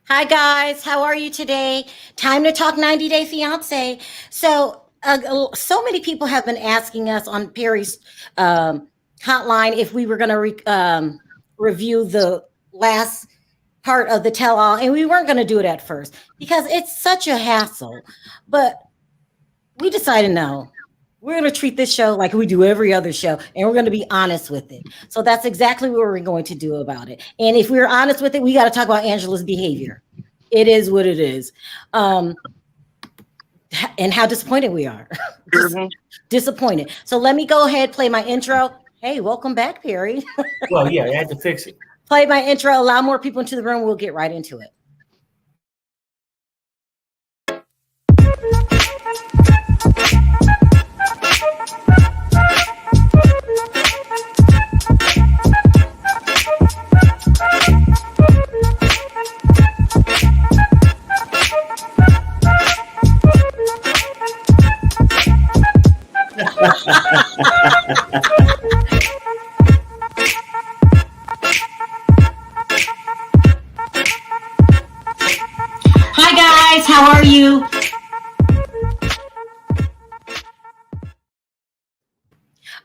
Hi guys, how are you today? Time to talk 90 Day Fiance. So many people have been asking us on Perry's hotline if we were going to review the last part of the tell all, and we weren't going to do it at first because it's such a hassle. But we decided no. We're going to treat this show like we do every other show, and we're going to be honest with it. So that's exactly what we're going to do about it. And if we're honest with it, we got to talk about Angela's behavior. It is what it is. Um, and how disappointed we are. Disappointed. So let me go ahead, play my intro. Hey, welcome back, Perry. Well, yeah, I had to fix it. Play my intro, allow more people into the room. We'll get right into it. Hi guys, how are you?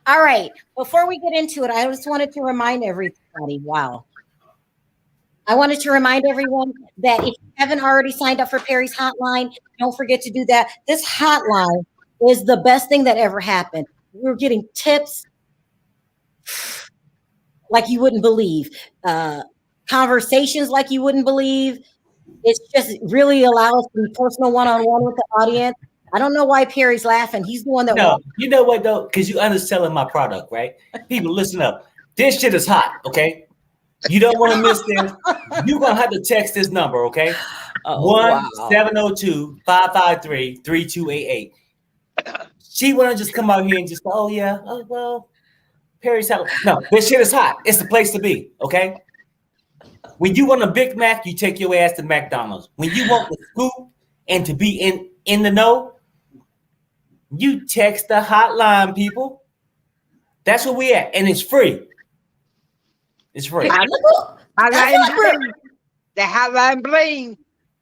All right, before we get into it, I just wanted to remind everybody, wow. I wanted to remind everyone that if you haven't already signed up for Perry's hotline, don't forget to do that. This hotline is the best thing that ever happened. We're getting tips like you wouldn't believe, conversations like you wouldn't believe. It's just really allows to be personal one-on-one with the audience. I don't know why Perry's laughing. He's the one that No, walked. you know what though? Because you underselling my product, right? People, listen up. This shit is hot, okay? You don't want to miss this. You're gonna have to text this number, okay? Oh, wow. 1-702-553-3288. She wanna just come out here and just go, oh yeah, oh well, Perry's hot. No, this shit is hot. It's the place to be, okay? When you want a Big Mac, you take your ass to McDonald's. When you want the scoop and to be in the know, you text the hotline, people. That's where we at, and it's free. It's free. I Hotline feel like bling. The hotline bling.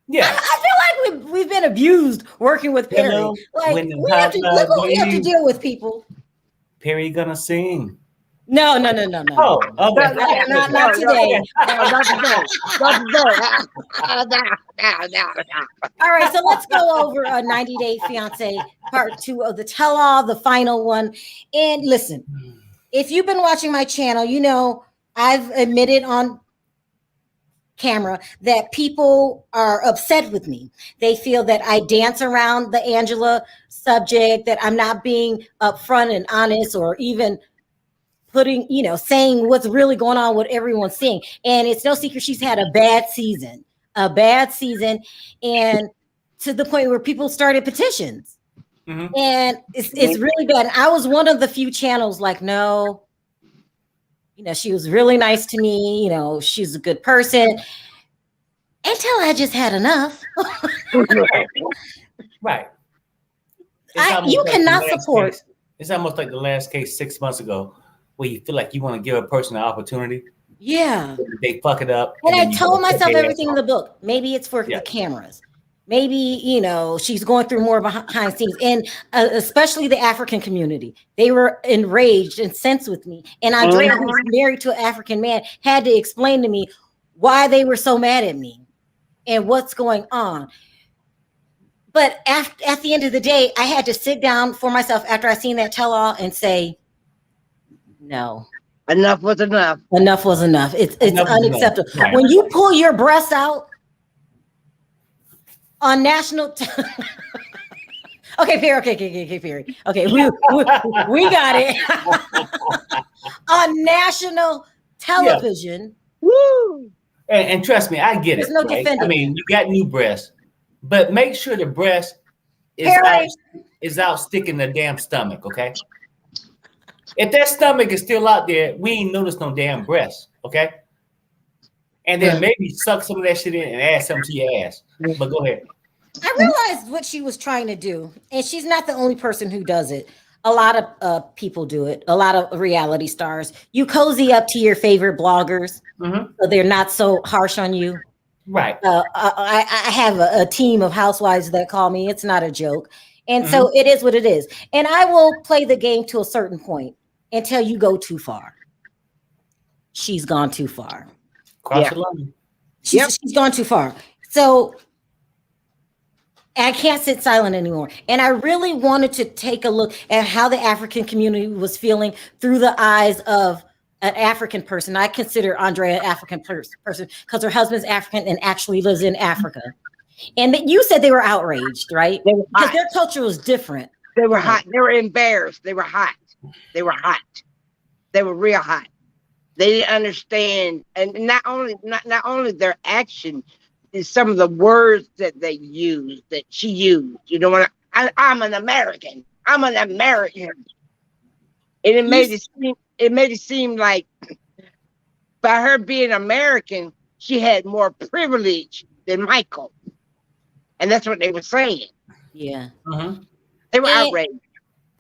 Yeah. I feel like we've been abused working with Perry. Hello, Like when the we have to look what we have to hotline deal with people. Perry gonna sing. No. Oh, okay. Not today. Not today. All right, so let's go over a 90 Day Fiance part 2 of the tell all, the final one. And listen, if you've been watching my channel, you know I've admitted on camera that people are upset with me. They feel that I dance around the Angela subject, that I'm not being upfront and honest, or even saying what's really going on, what everyone's seeing. And it's no secret she's had a bad season, and to the point where people started petitions. Mhm. And it's really bad. I was one of the few channels like, no, she was really nice to me. She's a good person. Until I just had enough. Right. You cannot support. It's almost like the last case 6 months ago, where you feel like you want to give a person an opportunity. Yeah. They fuck it up. And I then you told go take myself their everything ass in the off. book. Maybe it's for Yeah. the cameras. Maybe, she's going through more behind scenes. And especially the African community. They were enraged and incensed with me. And Andrea, who's married to an African man, had to explain to me why they were so mad at me and what's going on. But at the end of the day, I had to sit down for myself after I seen that tell all and say, no. Enough was enough. Enough was enough. It's Enough is enough. unacceptable. Right. When you pull your breast out on national okay, Perry. Okay, Perry. Okay, we got it. On national television. Woo! And trust me, I get There's it. no right? defending I mean, you got new breasts, but make sure the breast Perry. is out sticking the damn stomach, okay? If that stomach is still out there, we ain't noticed no damn breast, okay? And then maybe suck some of that shit in and add something to your ass. But go ahead. I realized what she was trying to do, and she's not the only person who does it. A lot of people do it. A lot of reality stars. You cozy up to your favorite bloggers, so they're not so harsh on you. Right. I have a team of housewives that call me. It's not a joke. And Mm-hmm. so it is what it is. And I will play the game to a certain point until you go too far. She's gone too far. Cross Yeah. the line. She's gone too far. So I can't sit silent anymore. And I really wanted to take a look at how the African community was feeling through the eyes of an African person. I consider Andrea an African person because her husband's African and actually lives in Africa. And you said they were outraged, right? They were Because hot. their culture was different. They were hot. They were embarrassed. They were hot. They were hot. They were real hot. They didn't understand, and not only their action, is some of the words that they used, that she used. You know, I'm an American. I'm an American, and it made it seem like by her being American, she had more privilege than Michael, and that's what they were saying. Yeah. Mm-hmm. They were outraged.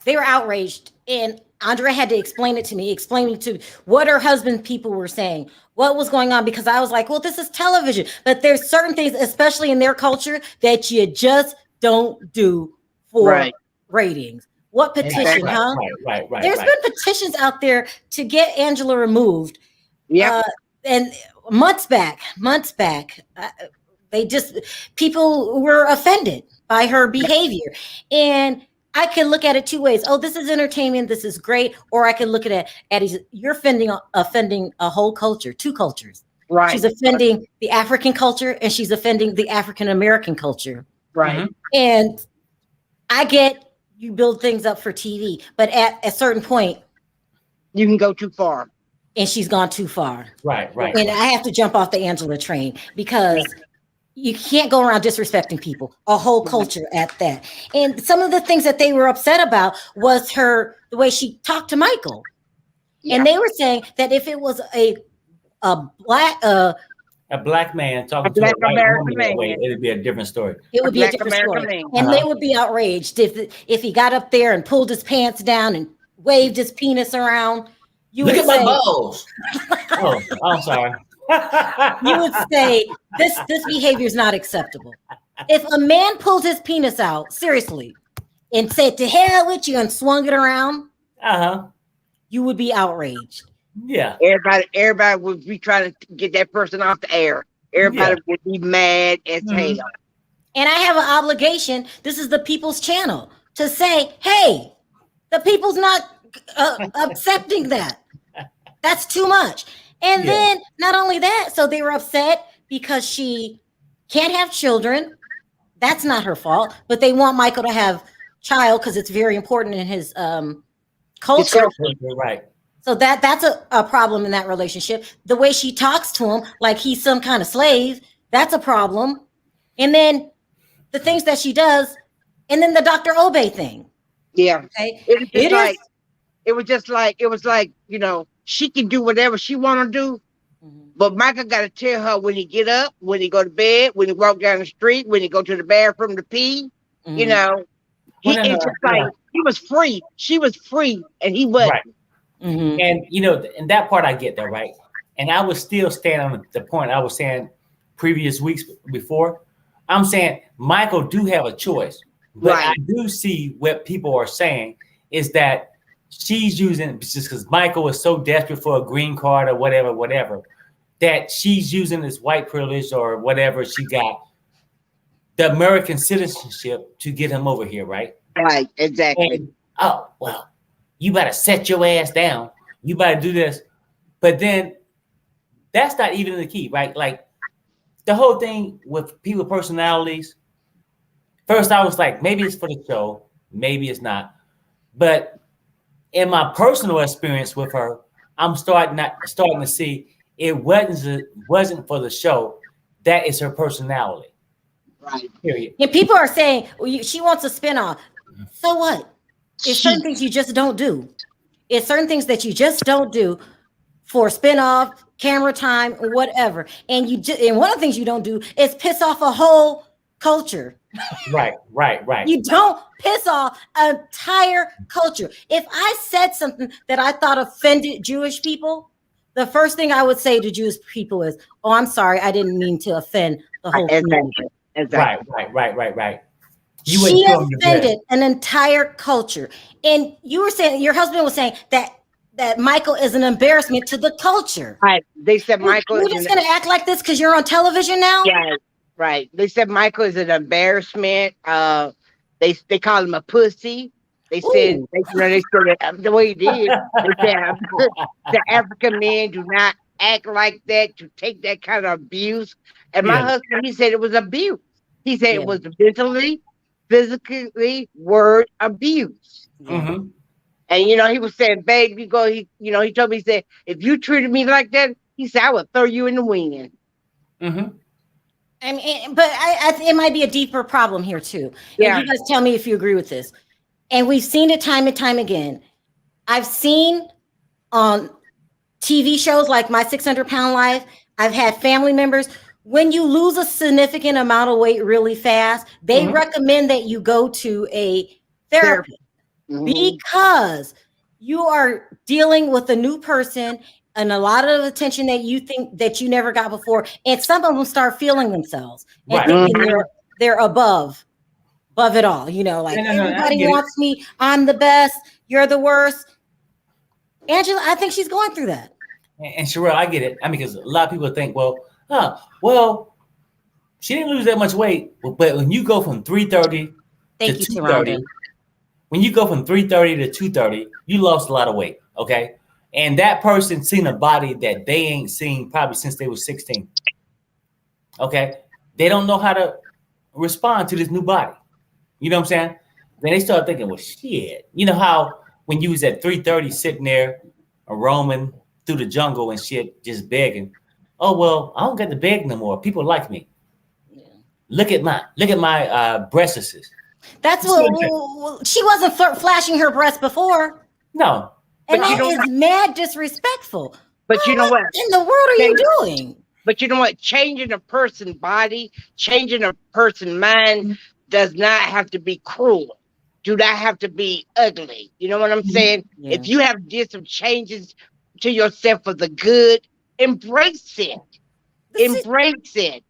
They were outraged. And Andrea had to explain it to me, explaining to what her husband people were saying, what was going on, because I was like, well, this is television. But there's certain things, especially in their culture, that you just don't do for ratings. What petition, huh? Right. There's been petitions out there to get Angela removed. Yeah. And months back, people were offended by her behavior. And I can look at it two ways. Oh, this is entertainment. This is great. Or I can look at it as you're offending a whole culture, two cultures. Right. She's offending the African culture and she's offending the African American culture. Right. Mm-hmm. And I get you build things up for TV, but at a certain point, you can go too far. And she's gone too far. Right. And I have to jump off the Angela train because you can't go around disrespecting people, a whole culture at that. And some of the things that they were upset about was the way she talked to Michael. Yeah. And they were saying that if it was a black man talking to a white woman that way, it'd be a different story. It would be a different story. And they would be outraged if he got up there and pulled his pants down and waved his penis around. Look at my balls. Oh, I'm sorry. You would say this behavior is not acceptable. If a man pulled his penis out, seriously, and said to hell with you and swung it around, you would be outraged. Yeah. Everybody would be trying to get that person off the air. Everybody would be mad as hell. And I have an obligation, this is the People's Channel, to say, hey, the people's not accepting that. That's too much. And then not only that, so they were upset because she can't have children. That's not her fault, but they want Michael to have child because it's very important in his culture. Right. So that's a problem in that relationship. The way she talks to him like he's some kind of slave, that's a problem. And then the things that she does, and then the Dr. Obey thing. Yeah. Okay. It was like, you know, she can do whatever she want to do, but Michael got to tell her when he get up, when he go to bed, when he walk down the street, when he go to the bathroom to pee. You know, it's just like he was free. She was free, and he wasn't. Right. And you know, and that part I get that, right? And I would still stand on the point I was saying previous weeks before. I'm saying Michael do have a choice, but I do see what people are saying is that she's using, just because Michael is so desperate for a green card or whatever, that she's using this white privilege or whatever she got, the American citizenship to get him over here, right? Right, exactly. And, oh, well, you better set your ass down. You better do this. But then that's not even the key, right? Like the whole thing with people personalities, first I was like, maybe it's for the show, maybe it's not. But in my personal experience with her, I'm starting to see it wasn't for the show. That is her personality. Right. Period. And people are saying she wants a spinoff. So what? It's certain things you just don't do. It's certain things that you just don't do for spinoff, camera time, or whatever. And one of the things you don't do is piss off a whole culture. Right. You don't piss off an entire culture. If I said something that I thought offended Jewish people, the first thing I would say to Jewish people is, "Oh, I'm sorry, I didn't mean to offend the whole community." Exactly. Right. You She wouldn't show them your bread. offended an entire culture, and you were saying your husband was saying that Michael is an embarrassment to the culture. Right. They said Michael You're is just going to act like this because you're on television now? yeah, right. They said Michael is an embarrassment. They call him a pussy. They said Ooh. they said it, the way he did. They said the African men do not act like that, to take that kind of abuse. And my Yeah. husband, he said it was abuse. He said Yeah. it was mentally, physically, word abuse. Yeah. Mhm. And he was saying, "Babe, you go." He told me, he said, "If you treated me like that," he said, "I would throw you in the wind." Mhm. I mean, but it might be a deeper problem here too. Yeah. And you guys tell me if you agree with this. And we've seen it time and time again. I've seen on TV shows like My 600-Pound Life, I've had family members. When you lose a significant amount of weight really fast, they Mhm. recommend that you go to a therapist because you are dealing with a new person and a lot of attention that you think that you never got before. And some of them start feeling themselves and Right. thinking they're above it all. Like No, I everybody get it. wants me. I'm the best. You're the worst. Angela, I think she's going through that. And Sharrell, I get it. I mean, because a lot of people think, well, she didn't lose that much weight. But when you go from 330 Thank to you, 230, Taronda. when you go from 330 to 230, you lost a lot of weight. Okay. And that person seen a body that they ain't seen probably since they were 16. Okay. They don't know how to respond to this new body. You know what I'm saying? Then they start thinking, well, shit. You know how when you was at 330 sitting there roaming through the jungle and shit, just begging. Oh, well, I don't get to beg no more. People like me. Yeah. Look at my breasts. That's what she wasn't flashing her breasts before. No. And But you that know is what? mad disrespectful. But you know what? In the world are you doing? But you know what? Changing a person's body, changing a person's mind does not have to be cruel. Do not have to be ugly. You know what I'm saying? Yeah. If you have did some changes to yourself for the good, embrace it. Embrace it.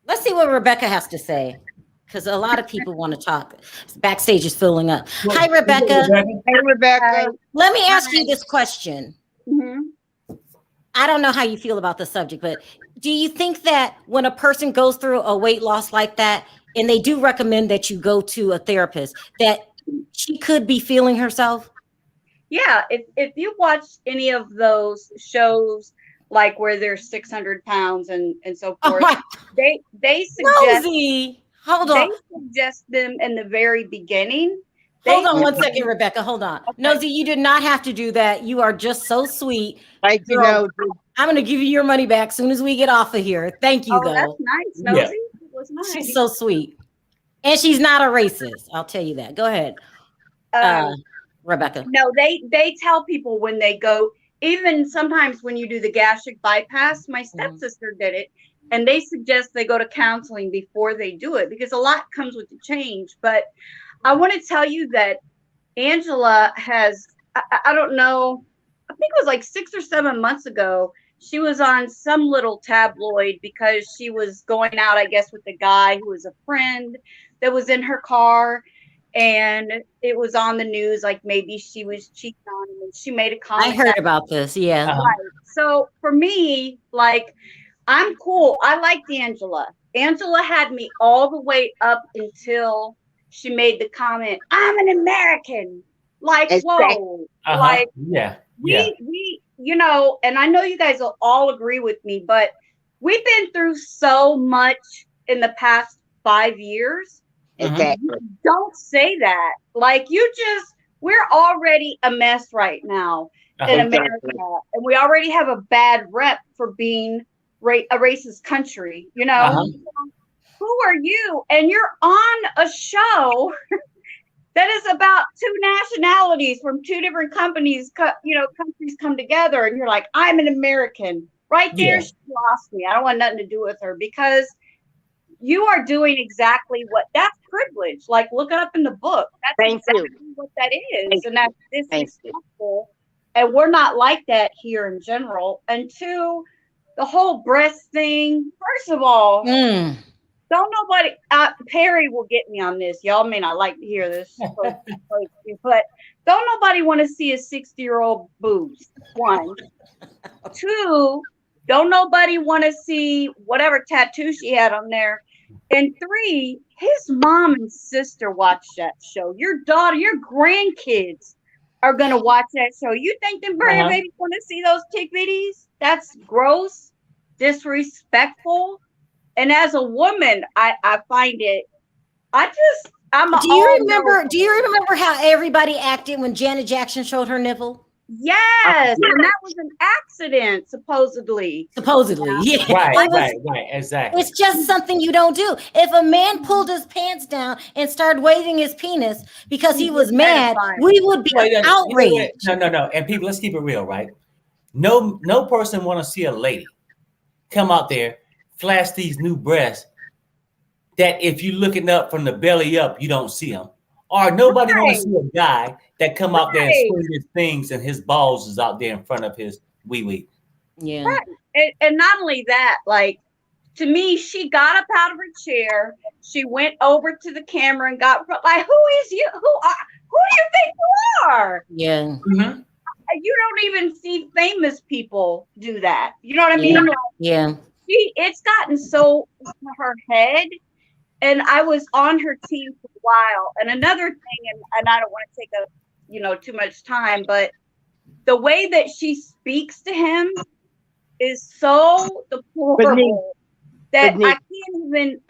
Let's see what Rebecca has to say. Because a lot of people want to talk. Backstage is filling up. Hi, Rebecca. Hey, Rebecca. Let me ask you this question. Mm-hmm. I don't know how you feel about the subject, but do you think that when a person goes through a weight loss like that, and they do recommend that you go to a therapist, that she could be feeling herself? Yeah, if you watch any of those shows, like where they're 600 pounds and so Oh forth, my, they suggest Rosie, hold they on. suggest them in the very beginning. Hold on 1 second, Rebecca. Hold on. Okay. Nosy, you did not have to do that. You are just so sweet. Thank you, Girl, Nosy. I'm going to give you your money back as soon as we get off of here. Thank you, Oh, that's though. nice, Yeah. Nosy. It was nice. She's so sweet. And she's not a racist. I'll tell you that. Go ahead, Rebecca. No, they tell people when they go, even sometimes when you do the gastric bypass, my stepsister did it, and they suggest they go to counseling before they do it because a lot comes with the change. But I want to tell you that Angela has, I don't know, I think it was like 6 or 7 months ago, she was on some little tabloid because she was going out, I guess, with a guy who was a friend that was in her car. And it was on the news, like maybe she was cheating on him, and she made a comment. I heard about this. Yeah. Uh-huh. Right. So for me, like, I'm cool. I liked Angela. Angela had me all the way up until she made the comment, "I'm an American." Like, whoa. Uh-huh. Like, yeah. we, and I know you guys will all agree with me, but we've been through so much in the past 5 years. Exactly. Don't say that. Like, we're already a mess right now in America, and we already have a bad rep for being a racist country. Who are you? And you're on a show that is about two nationalities from two different countries come together, and you're like, I'm an American. Right there, she lost me. I don't want nothing to do with her because you are doing exactly that's privilege. Like, look it up in the book. That's exactly what that is. And that's disrespectful. And we're not like that here in general. And two, the whole breast thing. First of all, Mm. don't nobody, Perry will get me on this. Y'all may not like to hear this, but don't nobody want to see a 60-year-old boobs. One. Two, don't nobody want to see whatever tattoo she had on there. And three, his mom and sister watch that show. Your daughter, your grandkids are going to watch that show. You think them grandbabies want to see those tick bitties? That's gross, disrespectful. And as a woman, I find it, I'm Do you remember how everybody acted when Janet Jackson showed her nipple? Yes, and that was an accident, supposedly. Yeah. Right, exactly. It's just something you don't do. If a man pulled his pants down and started waving his penis because he was mad, we would be outraged. No. And people, let's keep it real, right? No person want to see a lady come out there, flash these new breasts that if you're looking up from the belly up, you don't see them. Or nobody want to see a guy that come out there and swing his things and his balls is out there in front of his wee-wee. Yeah. Right. And not only that, like, to me, she got up out of her chair. She went over to the camera and got, like, who is you? Who do you think you are? Yeah. Mm-hmm. You don't even see famous people do that. You know what I mean? Like, Yeah. It's gotten so in her head. And I was on her team for a while. And another thing, and I don't want to take too much time, but the way that she speaks to him is so deplorable that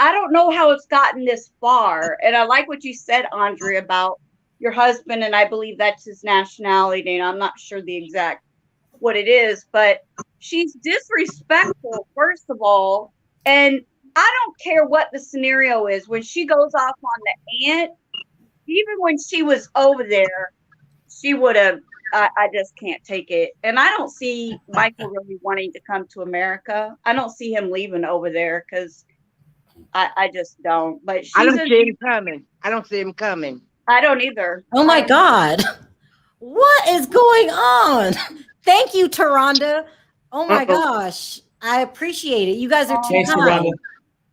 I don't know how it's gotten this far. And I like what you said, Andre, about your husband, and I believe that's his nationality, and I'm not sure the exact what it is, but she's disrespectful, first of all, and I don't care what the scenario is. When she goes off on the aunt, even when she was over there, she would have, I just can't take it. And I don't see Michael really wanting to come to America. I don't see him leaving over there because I just don't. But I don't see him coming. I don't see him coming. I don't either. Oh my God. What is going on? Thank you, Taronda. Oh my gosh. I appreciate it. You guys are too kind.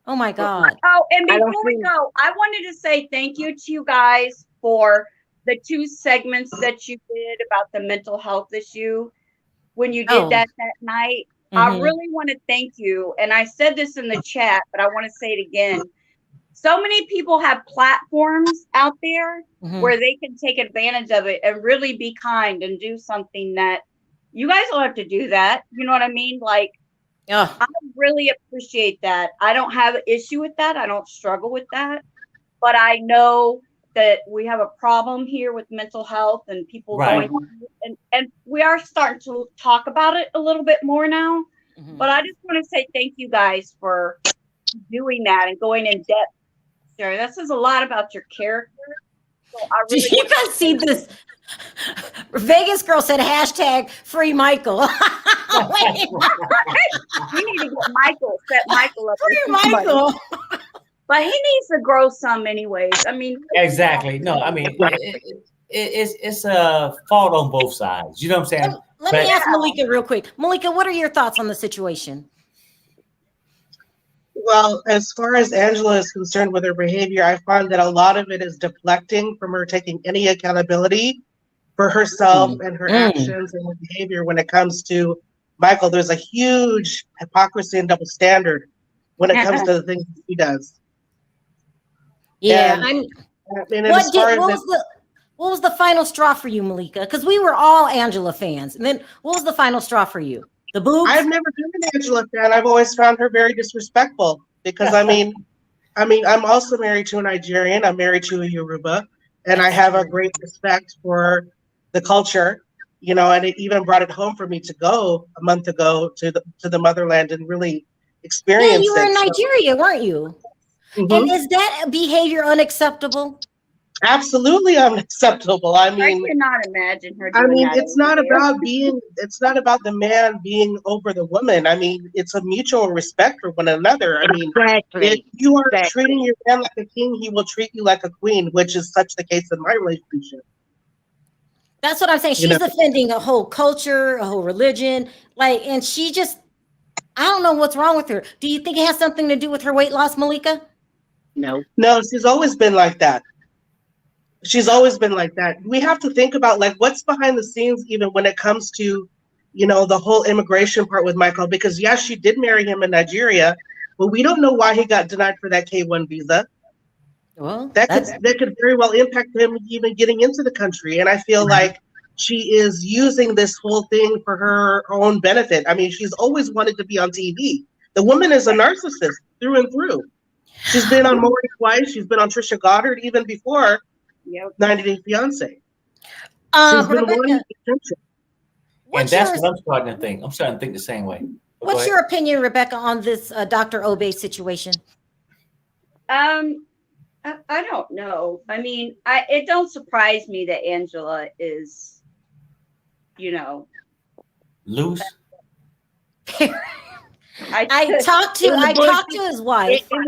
Oh my God. Oh, and before we go, I wanted to say thank you to you guys for the 2 segments that you did about the mental health issue when you did that night. I really want to thank you. And I said this in the chat, but I want to say it again. So many people have platforms out there where they can take advantage of it and really be kind and do something that you guys don't have to do that. You know what I mean? Like, I really appreciate that. I don't have an issue with that. I don't struggle with that. But I know that we have a problem here with mental health and people going and we are starting to talk about it a little bit more now. But I just want to say thank you guys for doing that and going in depth. Sherry, that says a lot about your character. So I really Did you guys see this? Vegas girl said hashtag free Michael. We need to get Michael, set Michael up. Free Michael. But he needs to grow some anyways. I mean, exactly. No, I mean, it's a fault on both sides. You know what I'm saying? Let me ask Malika real quick. Malika, what are your thoughts on the situation? Well, as far as Angela is concerned with her behavior, I find that a lot of it is deflecting from her taking any accountability for herself and her actions and her behavior when it comes to Michael. There's a huge hypocrisy and double standard when it comes to the things that he does. Yeah. What was the final straw for you, Malika? Because we were all Angela fans. And then what was the final straw for you? The boobs? I've never been an Angela fan. I've always found her very disrespectful because I'm also married to a Nigerian. I'm married to a Yoruba, and I have a great respect for the culture, and it even brought it home for me to go a month ago to the motherland and really experience it. Yeah, you were in Nigeria, weren't you? And is that behavior unacceptable? Absolutely unacceptable. I cannot imagine her doing that. It's not about the man being over the woman. I mean, it's a mutual respect for one another. I mean, if you are treating your man like a king, he will treat you like a queen, which is such the case in my relationship. That's what I'm saying. You know, She's offending a whole culture, a whole religion. Like, and she just, I don't know what's wrong with her. Do you think it has something to do with her weight loss, Malika? No. no, she's always been like that. She's always been like that. We have to think about like what's behind the scenes, even when it comes to, the whole immigration part with Michael. Because yes, she did marry him in Nigeria, but we don't know why he got denied for that K-1 visa. Well, That could very well impact him even getting into the country. And I feel like she is using this whole thing for her own benefit. I mean, she's always wanted to be on TV. The woman is a narcissist through and through. She's been on Maury twice. She's been on Trisha Goddard even before 90 Day Fiance. She's been Rebecca, wanting attention. And that's what I'm starting to think. I'm starting to think the same way. What's your opinion, Rebecca, on this Dr. Obey situation? I don't know. I mean, it don't surprise me that Angela is, Loose. I talked to his wife. In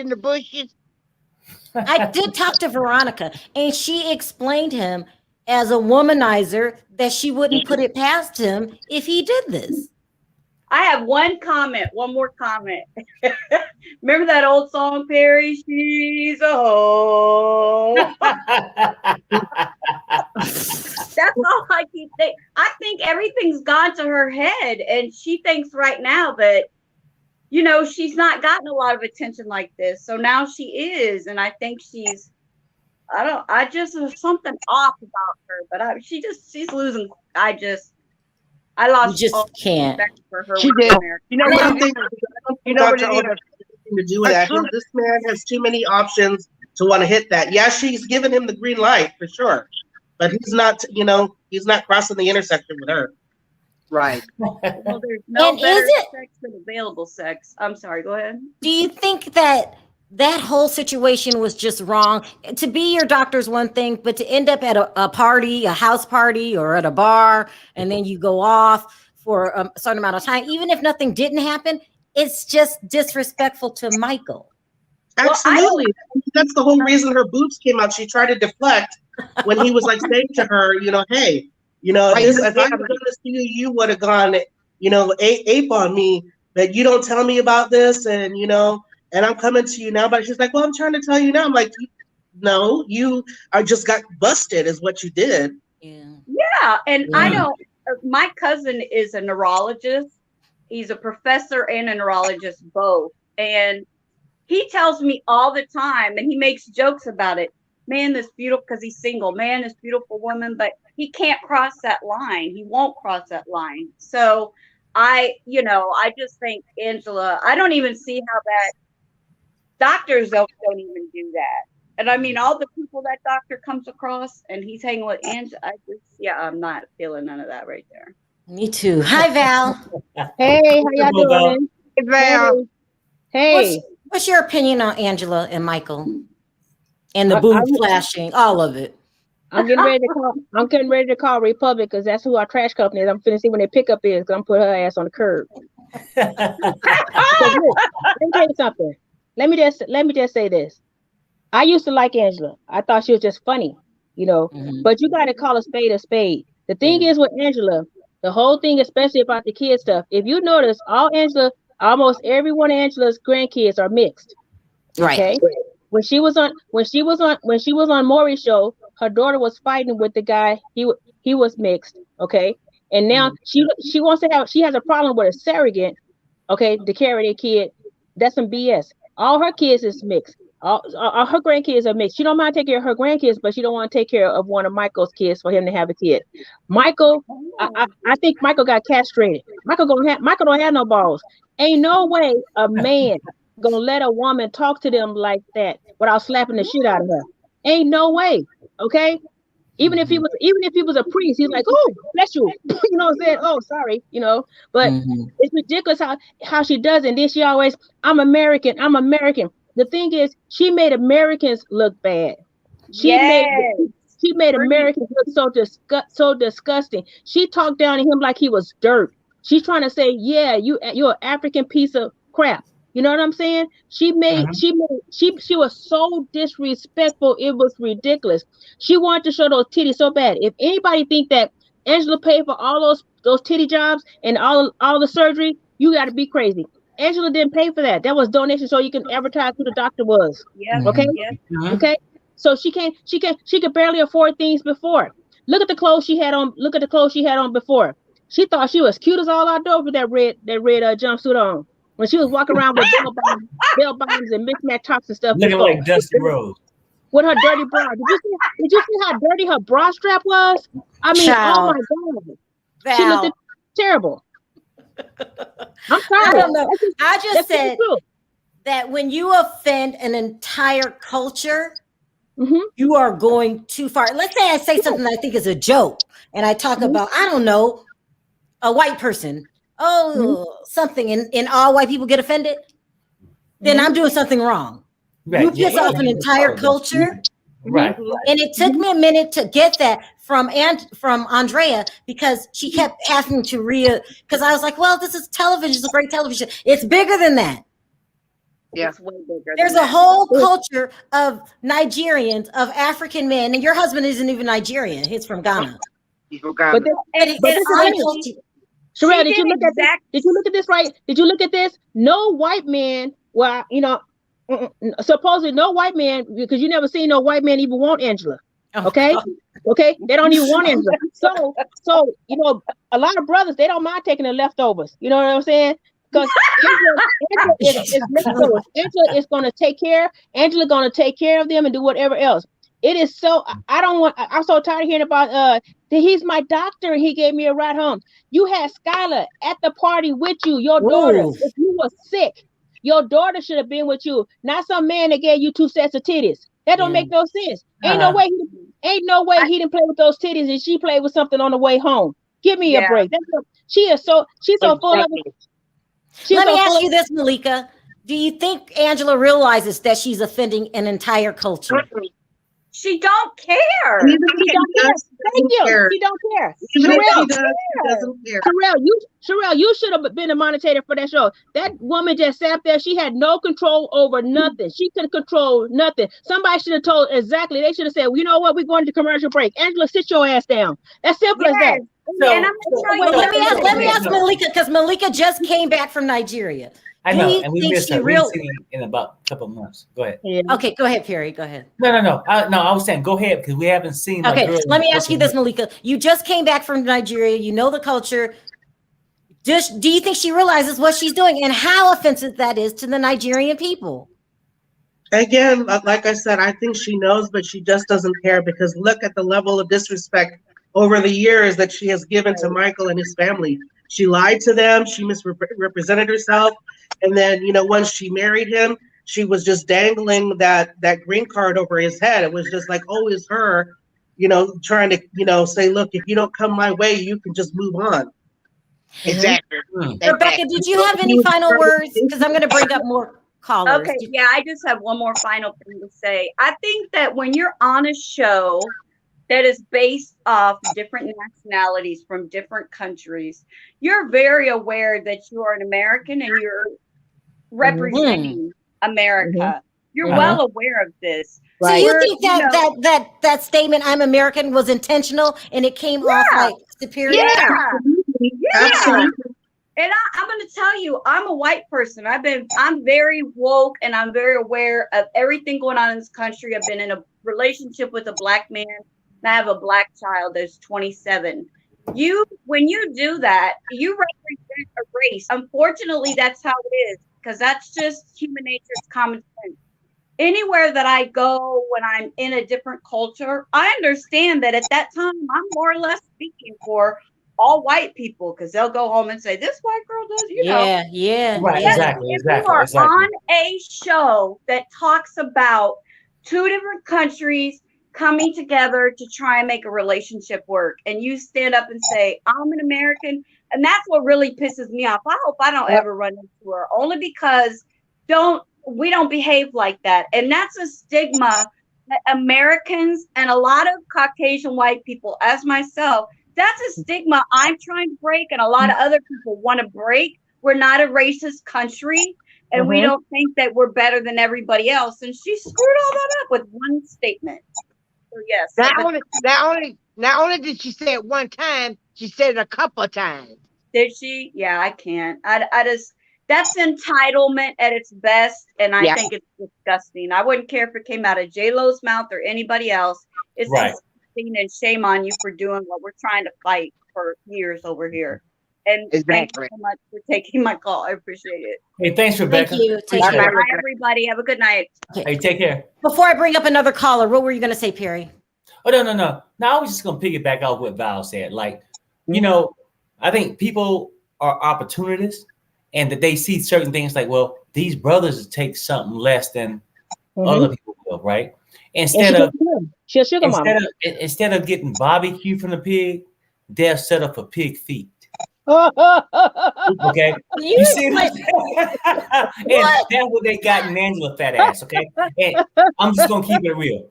the bushes. I did talk to Veronica, and she explained him as a womanizer that she wouldn't put it past him if he did this. I have one more comment. Remember that old song, Perry? She's a hoe. That's all I keep thinking. I think everything's gone to her head, and she thinks right now that, she's not gotten a lot of attention like this. So now she is, and I think there's something off about her, but she's losing. I lost. You just can't. For her. She did. You know what I think? Dr. Obey has nothing to do with that. This man has too many options to want to hit that. Yeah, she's given him the green light for sure, but he's not. He's not crossing the intersection with her. Right. Well, there's no And better is it- sex than available sex. I'm sorry. Go ahead. Do you think that whole situation was just wrong? To be your doctor's one thing, but to end up at a party, a house party, or at a bar, and then you go off for a certain amount of time, even if nothing didn't happen, it's just disrespectful to Michael. Absolutely. That's the whole reason her boobs came out. She tried to deflect when he was like saying to her, hey, if I had done this to you, you would have gone, ape on me, that you don't tell me about this, and and I'm coming to you now. But she's like, well, I'm trying to tell you now. I'm like, no, you just got busted is what you did. Yeah. And I know my cousin is a neurologist. He's a professor and a neurologist both. And he tells me all the time, and he makes jokes about it. Man, this beautiful, because he's single, man, this beautiful woman, but he can't cross that line. He won't cross that line. So I just think Angela, I don't even see how that doctors don't even do that. And I mean, all the people that doctor comes across and he's hanging with Angela, I'm not feeling none of that right there. Me too. Hi, Val. Hey, how y'all doing? Hey, Val. Hey. What's your opinion on Angela and Michael and the boob flashing, all of it? I'm getting ready to call Republic because that's who our trash company is. I'm finna see when their pickup is because I'm put her ass on the curb. Let me tell you something. Let me just say this. I used to like Angela. I thought she was just funny, but you got to call a spade a spade. The thing is with Angela, the whole thing, especially about the kid stuff, if you notice, almost every one of Angela's grandkids are mixed. Right. Okay. When she was on Maury's show, her daughter was fighting with the guy. He was mixed. Okay. And now she has a problem with a surrogate, okay, to carry their kid. That's some BS. All her kids is mixed. All her grandkids are mixed. She don't mind taking care of her grandkids, but she don't want to take care of one of Michael's kids for him to have a kid. Michael, I think Michael got castrated. Michael don't have no balls. Ain't no way a man gonna let a woman talk to them like that without slapping the shit out of her. Ain't no way. Okay. Even if he was a priest, he's like, oh, bless you. You know what I'm saying? Oh, sorry, But it's ridiculous how she does it. And then she always, I'm American. The thing is, she made Americans look bad. She made Americans look so disgusting. She talked down to him like he was dirt. She's trying to say, yeah, you're an African piece of crap. You know what I'm saying? She was so disrespectful. It was ridiculous. She wanted to show those titties so bad. If anybody think that Angela paid for all those titty jobs and all the surgery, you got to be crazy. Angela didn't pay for that. That was donation so you can advertise who the doctor was. Yep. Okay? Yep. Okay? So she could barely afford things before. Look at the clothes she had on. Look at the clothes she had on before. She thought she was cute as all outdoors with that red jumpsuit on. When she was walking around with bell bottoms and mismatched tops and stuff Looking before. like Dusty Rose. With her dirty bra. Did you see how dirty her bra strap was? I mean, oh my God. She looked terrible. I'm sorry. I don't know. I just That's said true. that when you offend an entire culture, Mhm. you are going too far. Let's say I say something I think is a joke, and I talk about, I don't know, a white person. Something, and all white people get offended. Then I'm doing something wrong. Right. You piss off an entire culture. Right. And it took me a minute to get that from Andrea, because she kept having to because I was like, well, this is television. It's a great television. It's bigger than that. Yeah. It's way bigger. There's than a whole culture of Nigerians, of African men, and your husband isn't even Nigerian. He's from Ghana. You forgot. Sharrell, did you look at this? Did you look at this right? Did you look at this? No white man. Well, supposedly no white man, because you never seen no white man even want Angela. Okay, okay, they don't even want Angela. So a lot of brothers, they don't mind taking the leftovers. You know what I'm saying? Because Angela is going to take care. Angela going to take care of them and do whatever else. It is so. I'm so tired of hearing about. He's my doctor. He gave me a ride home. You had Skylar at the party with you. Your daughter. If you were sick, your daughter should have been with you. Not some man that gave you 2 sets of titties. That don't make no sense. Ain't no way he didn't play with those titties and she played with something on the way home. Give me a break. She's so full of it. Let me ask you this, Malika. Do you think Angela realizes that she's offending an entire culture? She don't care. She don't care. Thank you. She don't care. Sharrell, you should have been a commentator for that show. That woman just sat there. She had no control over nothing. She couldn't control nothing. Somebody should have told exactly. They should have said, well, you know what? We're going to commercial break. Angela, sit your ass down. That's simple as that. Let me ask Malika, because Malika just came back from Nigeria. I know, and we missed her. We'll see in about a couple of months. Go ahead. Yeah. Okay, go ahead, Perry. Go ahead. No. I was saying, go ahead, because we haven't seen. Okay, let me ask you this, Malika. You just came back from Nigeria. You know the culture. Do you think she realizes what she's doing and how offensive that is to the Nigerian people? Again, like I said, I think she knows, but she just doesn't care, because look at the level of disrespect over the years that she has given to Michael and his family. She lied to them. She misrepresented herself. And then, once she married him, she was just dangling that green card over his head. It was just like always her, trying to, say, look, if you don't come my way, you can just move on. Exactly. Rebecca, did you have any final words? Because I'm going to bring up more callers. Okay, yeah, I just have one more final thing to say. I think that when you're on a show that is based off different nationalities from different countries, you're very aware that you are an American and you're representing America. You're well aware of this. So you think that statement, "I'm American," was intentional and it came off like superior? Yeah. And I'm going to tell you, I'm a white person. I'm very woke and I'm very aware of everything going on in this country. I've been in a relationship with a black man. And I have a black child that's 27. When you do that, you represent a race. Unfortunately, that's how it is, because that's just human nature. It's common sense. Anywhere that I go, when I'm in a different culture, I understand that at that time, I'm more or less speaking for all white people, because they'll go home and say, this white girl does, Yeah. Right, exactly. If you are on a show that talks about 2 different countries coming together to try and make a relationship work, and you stand up and say, I'm an American, and that's what really pisses me off. I hope I don't ever run into her, only because we don't behave like that. And that's a stigma that Americans and a lot of Caucasian white people, as myself, that's a stigma I'm trying to break, and a lot of other people want to break. We're not a racist country, and we don't think that we're better than everybody else. And she screwed all that up with one statement. So yes. Not only did she say it one time, she said it a couple of times. Did she? Yeah, I can't. I just, that's entitlement at its best, and I think it's disgusting. I wouldn't care if it came out of J-Lo's mouth or anybody else. It's disgusting, and shame on you for doing what we're trying to fight for years over here. And thank you so much for taking my call. I appreciate it. Hey, thanks, Rebecca. Thank you. Take Bye, care. Bye, everybody. Have a good night. Hey, take care. Before I bring up another caller, what were you going to say, Perry? Oh, no. No, I was just going to piggyback off what Val said. Like, you know, I think people are opportunists and that they see certain things like, well, these brothers take something less than other people will, right? Instead of getting barbecue from the pig, they're set up for pig feet. Okay, you see what? And that's what they got in Angela fat ass. Okay, and I'm just gonna keep it real,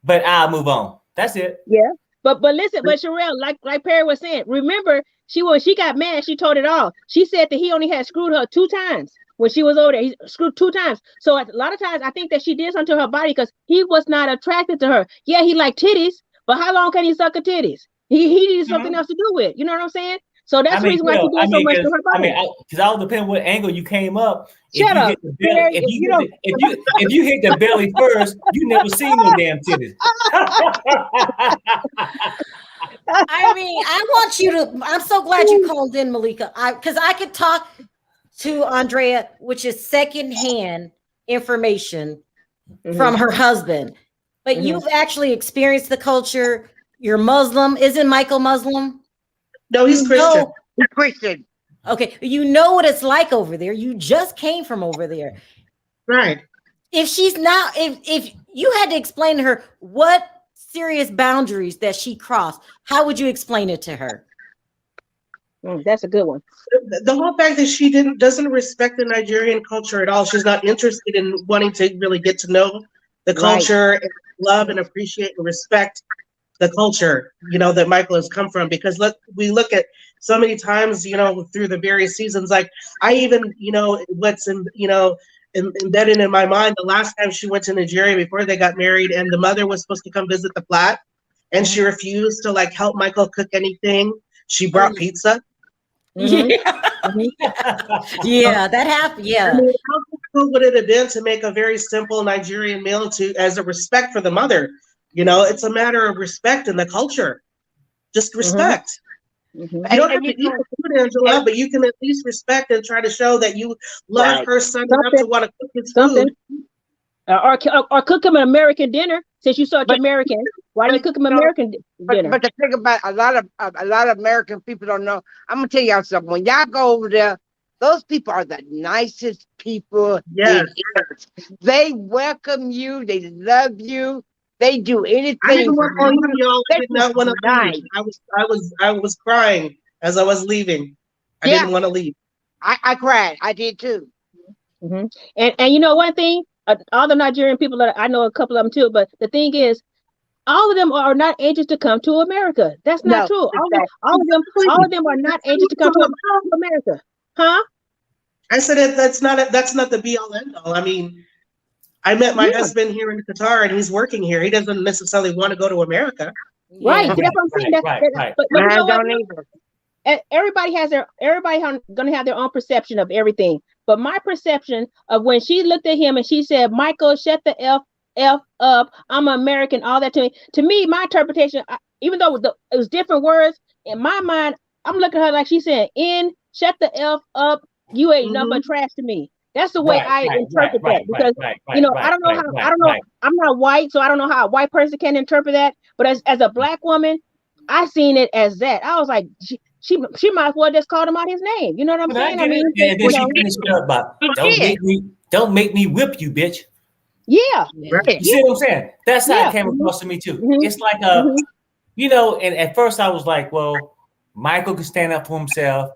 but I'll move on. That's it. Yeah, but listen, but Sharrell, like Perry was saying, remember when she got mad, she told it all. She said that he only had screwed her 2 times when she was over there. He screwed 2 times. So a lot of times, I think that she did something to her body because he was not attracted to her. Yeah, he liked titties, but how long can he suck a titties? He needed something else to do with. You know what I'm saying? So that's the reason why she did so much to her body. Because all depends what angle you came up. Shut up. If you hit the belly first, you never seen no damn titties. I mean, I want you to. I'm so glad you called in, Malika. Because I could talk to Andrea, which is secondhand information from her husband. But you've actually experienced the culture. You're Muslim. Isn't Michael Muslim? No, he's Christian. He's Christian. Okay, you know what it's like over there. You just came from over there. Right. If she's not, if you had to explain to her what serious boundaries that she crossed, how would you explain it to her? That's a good one. The whole fact that she doesn't respect the Nigerian culture at all. She's not interested in wanting to really get to know the culture, and love and appreciate and respect the culture, that Michael has come from. Because we look at so many times, through the various seasons, like I even, what's embedded in my mind, the last time she went to Nigeria before they got married, and the mother was supposed to come visit the flat, and she refused to help Michael cook anything. She brought pizza. Yeah, that happened. Yeah. I mean, how difficult would it have been to make a very simple Nigerian meal as a respect for the mother? It's a matter of respect in the culture. Just respect. You don't have to eat the food, Angela, but you can at least respect and try to show that you love her son enough to want to cook his food. Or cook him an American dinner. Since you such American, why don't you cook him American dinner? But the thing about a lot of American people don't know. I'm gonna tell y'all something. When y'all go over there, those people are the nicest people. Yes. They welcome you. They love you. They do anything. I didn't want to leave, y'all. I did not want to leave. I was crying as I was leaving. I didn't want to leave. I cried. I did too. And you know one thing, all the Nigerian people that I know, a couple of them too, but the thing is, all of them are not anxious to come to America. That's not true. All of them are not anxious to come to America. Huh? I said that's not the be all end all. I mean, I met my husband here in Qatar, and he's working here. He doesn't necessarily want to go to America. Right. That's what I'm saying. Right. But you know what? Everybody's gonna have their own perception of everything. But my perception of when she looked at him and she said, "Michael, shut the F up. I'm American." All that to me, my interpretation, even though it was different words in my mind, I'm looking at her like she's saying, "Shut the F up. You ain't nothing but trash to me." That's the way I interpret that, because I don't know. I'm not white, so I don't know how a white person can interpret that. But as a black woman, I seen it as that. I was like, she might as well just called him out his name. You know what I'm saying? I mean, and then she finished it up by, don't make me whip you, bitch. Yeah. You see what I'm saying? That's how it came across to me too. It's like and at first I was like, well, Michael could stand up for himself.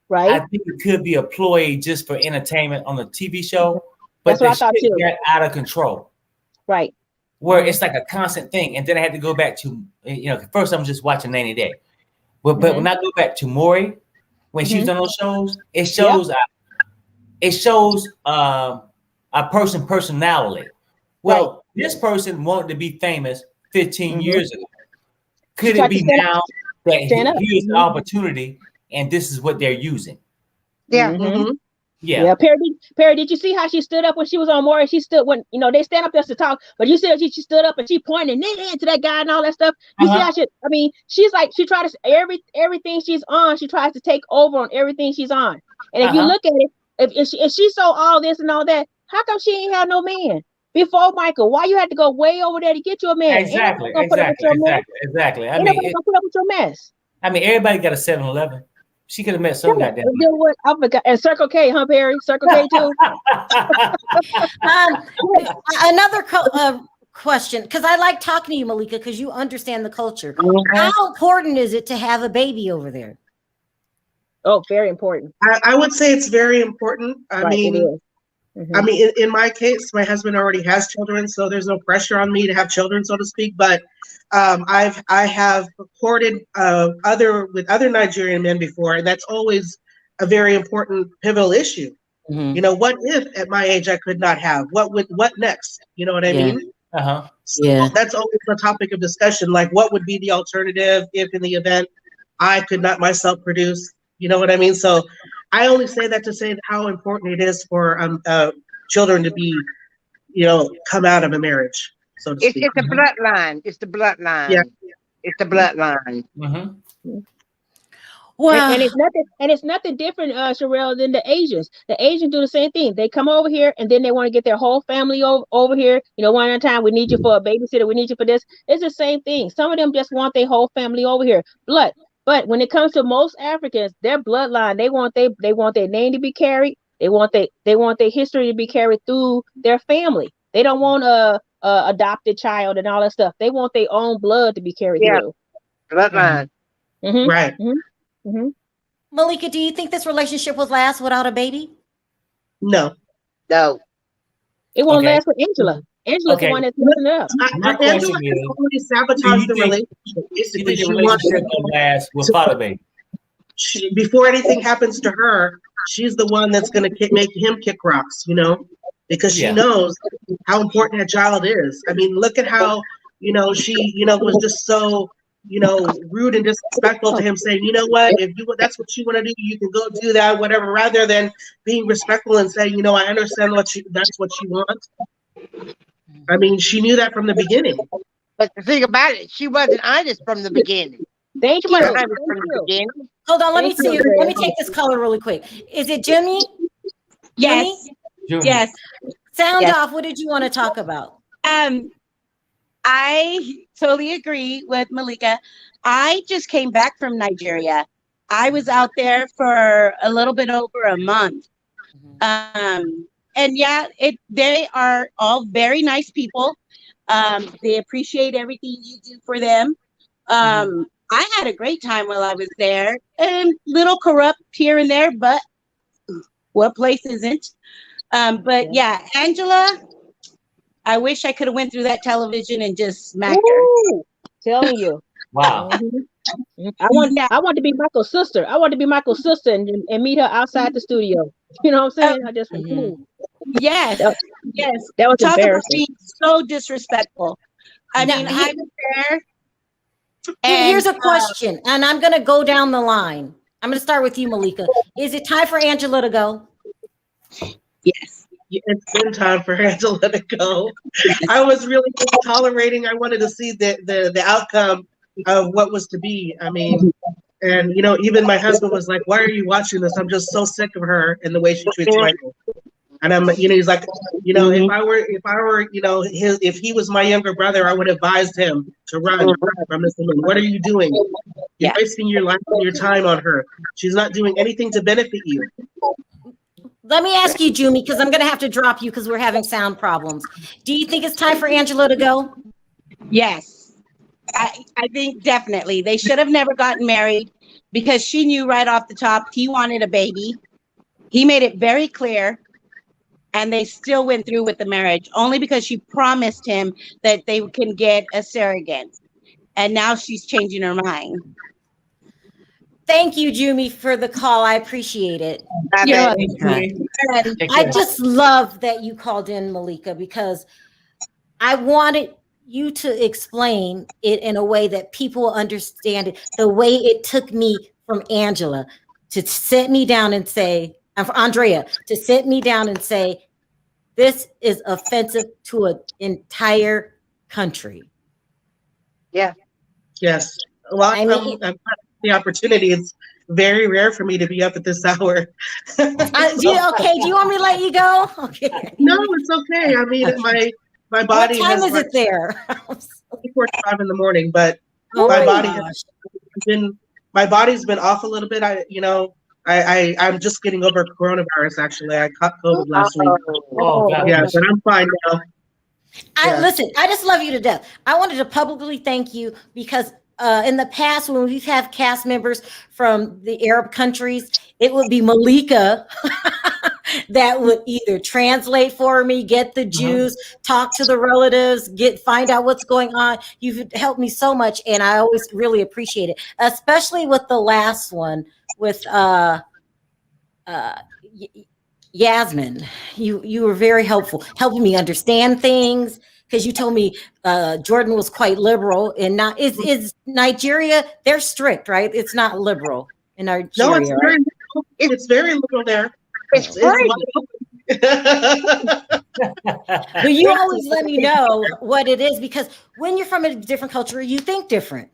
Right. I think it could be a ploy just for entertainment on a TV show, but that's what I thought too. Got out of control. Right. Where it's like a constant thing, and then I had to go back to first I'm just watching 90 Day, but when I go back to Maury when she was on those shows, it shows it shows a person personality. Well, this person wanted to be famous 15 years ago. She Could it tried to be now that stand up. here's the opportunity and this is what they're using? Yeah. Mm-hmm. Yeah, Perry, did you see how she stood up when she was on Maury? She stood when they stand up just to talk, but you see how she stood up and she pointed to that guy and all that stuff. You see how she's like she tried to everything she's on, she tries to take over on everything she's on. And if you look at it, if she saw all this and all that, how come she ain't had no man before Michael? Why you had to go way over there to get you a man? Exactly. Ain't nobody gonna I Ain't mean, nobody gonna put up with your mess. Everybody got a 7-Eleven. She could have met some goddamn. Deal with, I forgot. And Circle K, huh, Perry? Circle K too. Another question, because I like talking to you, Malika, because you understand the culture. How important is it to have a baby over there? Oh, very important. I would say it's very important. I mean, in my case, my husband already has children, so there's no pressure on me to have children, so to speak. But I have courted with other Nigerian men before, and that's always a very important pivotal issue. You know, what if at my age I could not have? What next? You know what I mean? So that's always a topic of discussion. Like, what would be the alternative if, in the event, I could not myself produce? You know what I mean? So I only say that to say how important it is for children to be, come out of a marriage, so to speak. It's the bloodline. It's the bloodline. Yeah. It's the bloodline. Well, and it's nothing different, Sharrell, than the Asians. The Asians do the same thing. They come over here and then they want to get their whole family over here. One at a time. We need you for a babysitter. We need you for this. It's the same thing. Some of them just want their whole family over here. But when it comes to most Africans, their bloodline, they want their name to be carried. They want their history to be carried through their family. They don't want a adopted child and all that stuff. They want their own blood to be carried through. Bloodline. Right. Malika, do you think this relationship will last without a baby? No. It won't last with Angela. Angela's the one that's messing it up. Angela has already sabotaged the relationship. Basically, the relationship will last without a baby? Before anything happens to her, she's the one that's going to make him kick rocks, because she knows how important that child is. I mean, look at how, she, was just so, rude and disrespectful to him, saying, you know what, if that's what you want to do, you can go do that, whatever, rather than being respectful and saying, I understand that's what you want. I mean, she knew that from the beginning. But the thing about it, she wasn't honest from the beginning. Thank you. Hold on, let me see. Let me take this color really quick. Is it Jimmy? Yes. Jimmy? Yes. Sound off. What did you want to talk about? I totally agree with Malika. I just came back from Nigeria. I was out there for a little bit over a month. And they are all very nice people. They appreciate everything you do for them. I had a great time while I was there, and little corrupt here and there, but what place isn't? But Angela, I wish I could have went through that television and just smacked her. Telling you. Wow. I want to be Michael's sister. I want to be Michael's sister and meet her outside the studio. You know what I'm saying? I just Yes. That was Talk about embarrassing. being so disrespectful. I mean, I was there. Here's a question, and I'm going to go down the line. I'm going to start with you, Malika. Is it time for Angela to go? Yes. It's been time for Angela to go. I was really tolerating. I wanted to see the outcome of what was to be. I mean, and even my husband was like, "Why are you watching this? I'm just so sick of her and the way she treats Michael." And I'm, he's like, if he was my younger brother, I would advise him to run from this woman. What are you doing? You're wasting your life and your time on her. She's not doing anything to benefit you. Let me ask you, Jumi, because I'm going to have to drop you because we're having sound problems. Do you think it's time for Angela to go? Yes. I think definitely. They should have never gotten married because she knew right off the top he wanted a baby. He made it very clear. And they still went through with the marriage only because she promised him that they can get a surrogate. And now she's changing her mind. Thank you, Jumi, for the call. I appreciate it. Yeah. I just love that you called in, Malika, because I wanted you to explain it in a way that people will understand it. The way it took me from Angela to sit me down and say, Andrea, to sit me down and say, this is offensive to an entire country. Yeah. Yes. Well, I mean, I'm the opportunity. It's very rare for me to be up at this hour. do you want me to let you go? Okay. No, it's okay. I mean, my What body time has is it there? 4:45 in the morning, but Oh my my body gosh. has my body's been off a little bit. I'm just getting over coronavirus. Actually, I caught COVID last week. Oh, God. Yeah, but I'm fine now. Yeah. Listen, I just love you to death. I wanted to publicly thank you because in the past, when we've had cast members from the Arab countries, it would be Malika that would either translate for me, get the Jews, talk to the relatives, find out what's going on. You've helped me so much, and I always really appreciate it, especially with the last one with Yasmin. You were very helpful, helping me understand things, because you told me Jordan was quite liberal, and not is Nigeria, they're strict, right? It's not liberal in No, it's Nigeria, right? very it's very little there. It's It's free. But you always let me know what it is, because when you're from a different culture, you think different.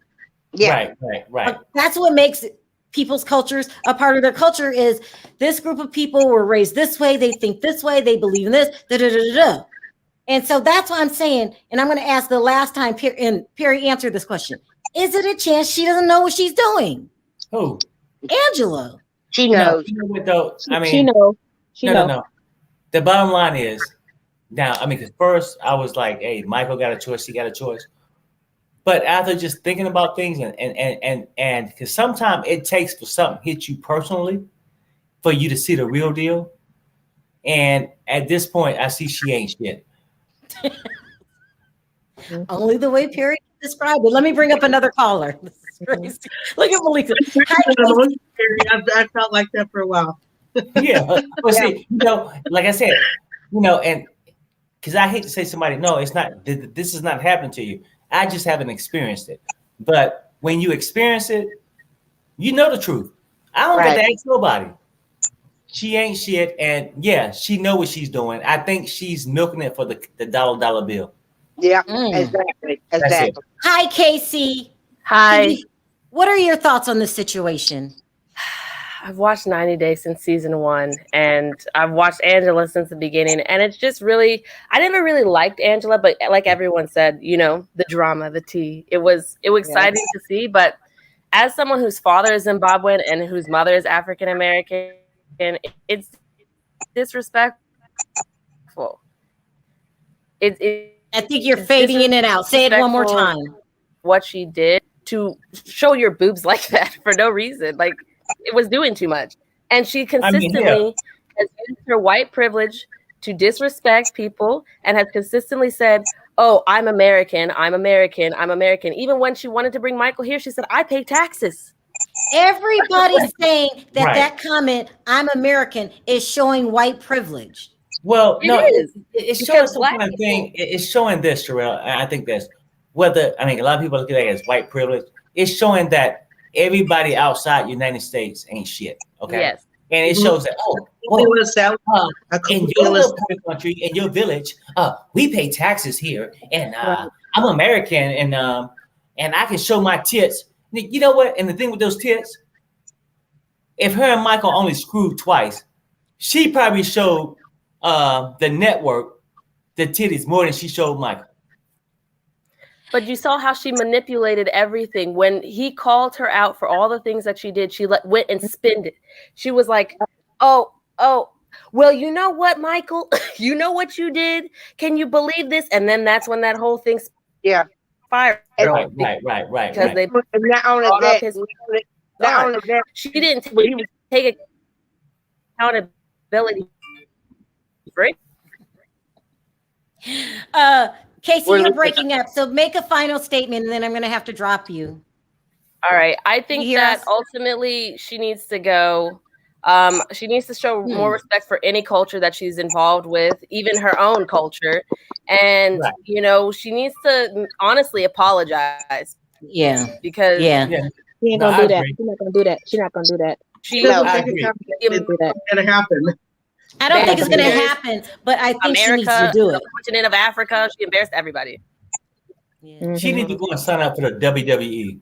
Yeah. Right. That's what makes people's cultures a part of their culture. Is this group of people were raised this way, they think this way, they believe in this, da da da da. And so that's what I'm saying. And I'm going to ask the last time Perry answered this question. Is it a chance she doesn't know what she's doing? Who? Angela. She No, knows. you know what though? I mean, She know. no. The bottom line is now. I mean, because first I was like, "Hey, Michael got a choice. He got a choice." But after just thinking about things and because sometimes it takes for something to hit you personally for you to see the real deal. And at this point, I see she ain't shit. Only the way Perry described it. Let me bring up another caller. This is crazy. Look at Malika. I felt like that for a while. Yeah, but see, like I said, and because I hate to say somebody, no, it's not. This is not happening to you. I just haven't experienced it. But when you experience it, you know the truth. I don't got to ask nobody. She ain't shit, and yeah, she know what she's doing. I think she's milking it for the dollar bill. Yeah, exactly. Hi, Casey. Hi. What are your thoughts on this situation? I've watched 90 Days since season 1, and I've watched Angela since the beginning. And it's just really, I never really liked Angela, but like everyone said, the drama, the tea, it was exciting to see. But as someone whose father is Zimbabwean and whose mother is African American, it's disrespectful. I think you're fading in and out. Say it one more time. What she did to show your boobs like that for no reason, like it was doing too much. And she consistently has used her white privilege to disrespect people and has consistently said, "Oh, I'm American. I'm American. I'm American." Even when she wanted to bring Michael here, she said, "I pay taxes." Everybody's saying that comment, "I'm American," is showing white privilege. Well, it's showing some black kind of thing. It's showing this, Sharrell. I think this. A lot of people look at it as white privilege. It's showing that everybody outside United States ain't shit. Okay. Yes. And it shows that in your little country, in your village, we pay taxes here, and I'm American, and I can show my tits. You know what? And the thing with those tits, if her and Michael only screwed twice, she probably showed the network the titties more than she showed Michael. But you saw how she manipulated everything. When he called her out for all the things that she did, she went and spinned it. She was like, oh, well, you know what, Michael? You know what you did? Can you believe this? And then that's when that whole thing fired. Right. Because they not only that, she didn't take accountability for it. Casey, you're breaking up. So make a final statement, and then I'm going to have to drop you. All right. I think hear that us? ultimately she needs to go. She needs to show more respect for any culture that she's involved with, even her own culture. And, Right. she needs to honestly apologize Yeah. because Yeah. Yeah. She ain't No, gonna I do that. agree. She's not gonna do that. She's not gonna do that. She she doesn't I think agree. it's Do that. going to happen. I don't think it's going to Ambassadors, happen, but I think she needs to America, do the it. continent of Africa, she embarrassed everybody. Yeah. She need to go and sign up for the WWE.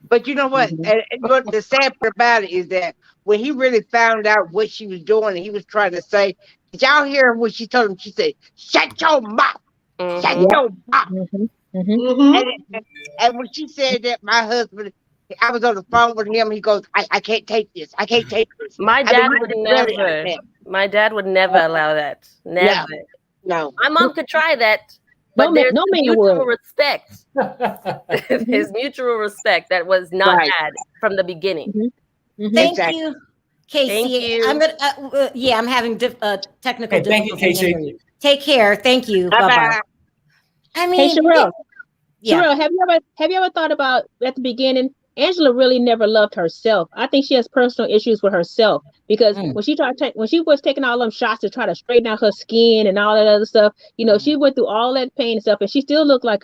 But you know what? Mhm. And what the sad part about it is that when he really found out what she was doing, and he was trying to say, "Did y'all hear what she told him?" She said, "Shut your mouth! Shut Mhm. your mouth!" Mhm. Mhm. Mm-hmm. And when she said that, my husband, I was on the phone with him. He goes, "I can't take this. I can't take this." My I mean, dad he would was really never. upset. My dad would never allow that. Never. No. My mom could try that, No but man, there's no man mutual would. respect. There's mutual respect that was not Right. had from the beginning. Mhm. Thank Exactly. you, Thank Casey. you. I'm gonna. Yeah, I'm having technical Hey, thank you, difficulty. Casey. hearing you. Take care. Thank you. Bye Bye bye. bye. I Hey, mean, Sharrell. yeah. Sharrell, have you ever thought about at the beginning? Angela really never loved herself. I think she has personal issues with herself because Mm. when she was taking all them shots to try to straighten out her skin and all that other stuff, she went through all that pain and stuff, and she still looked like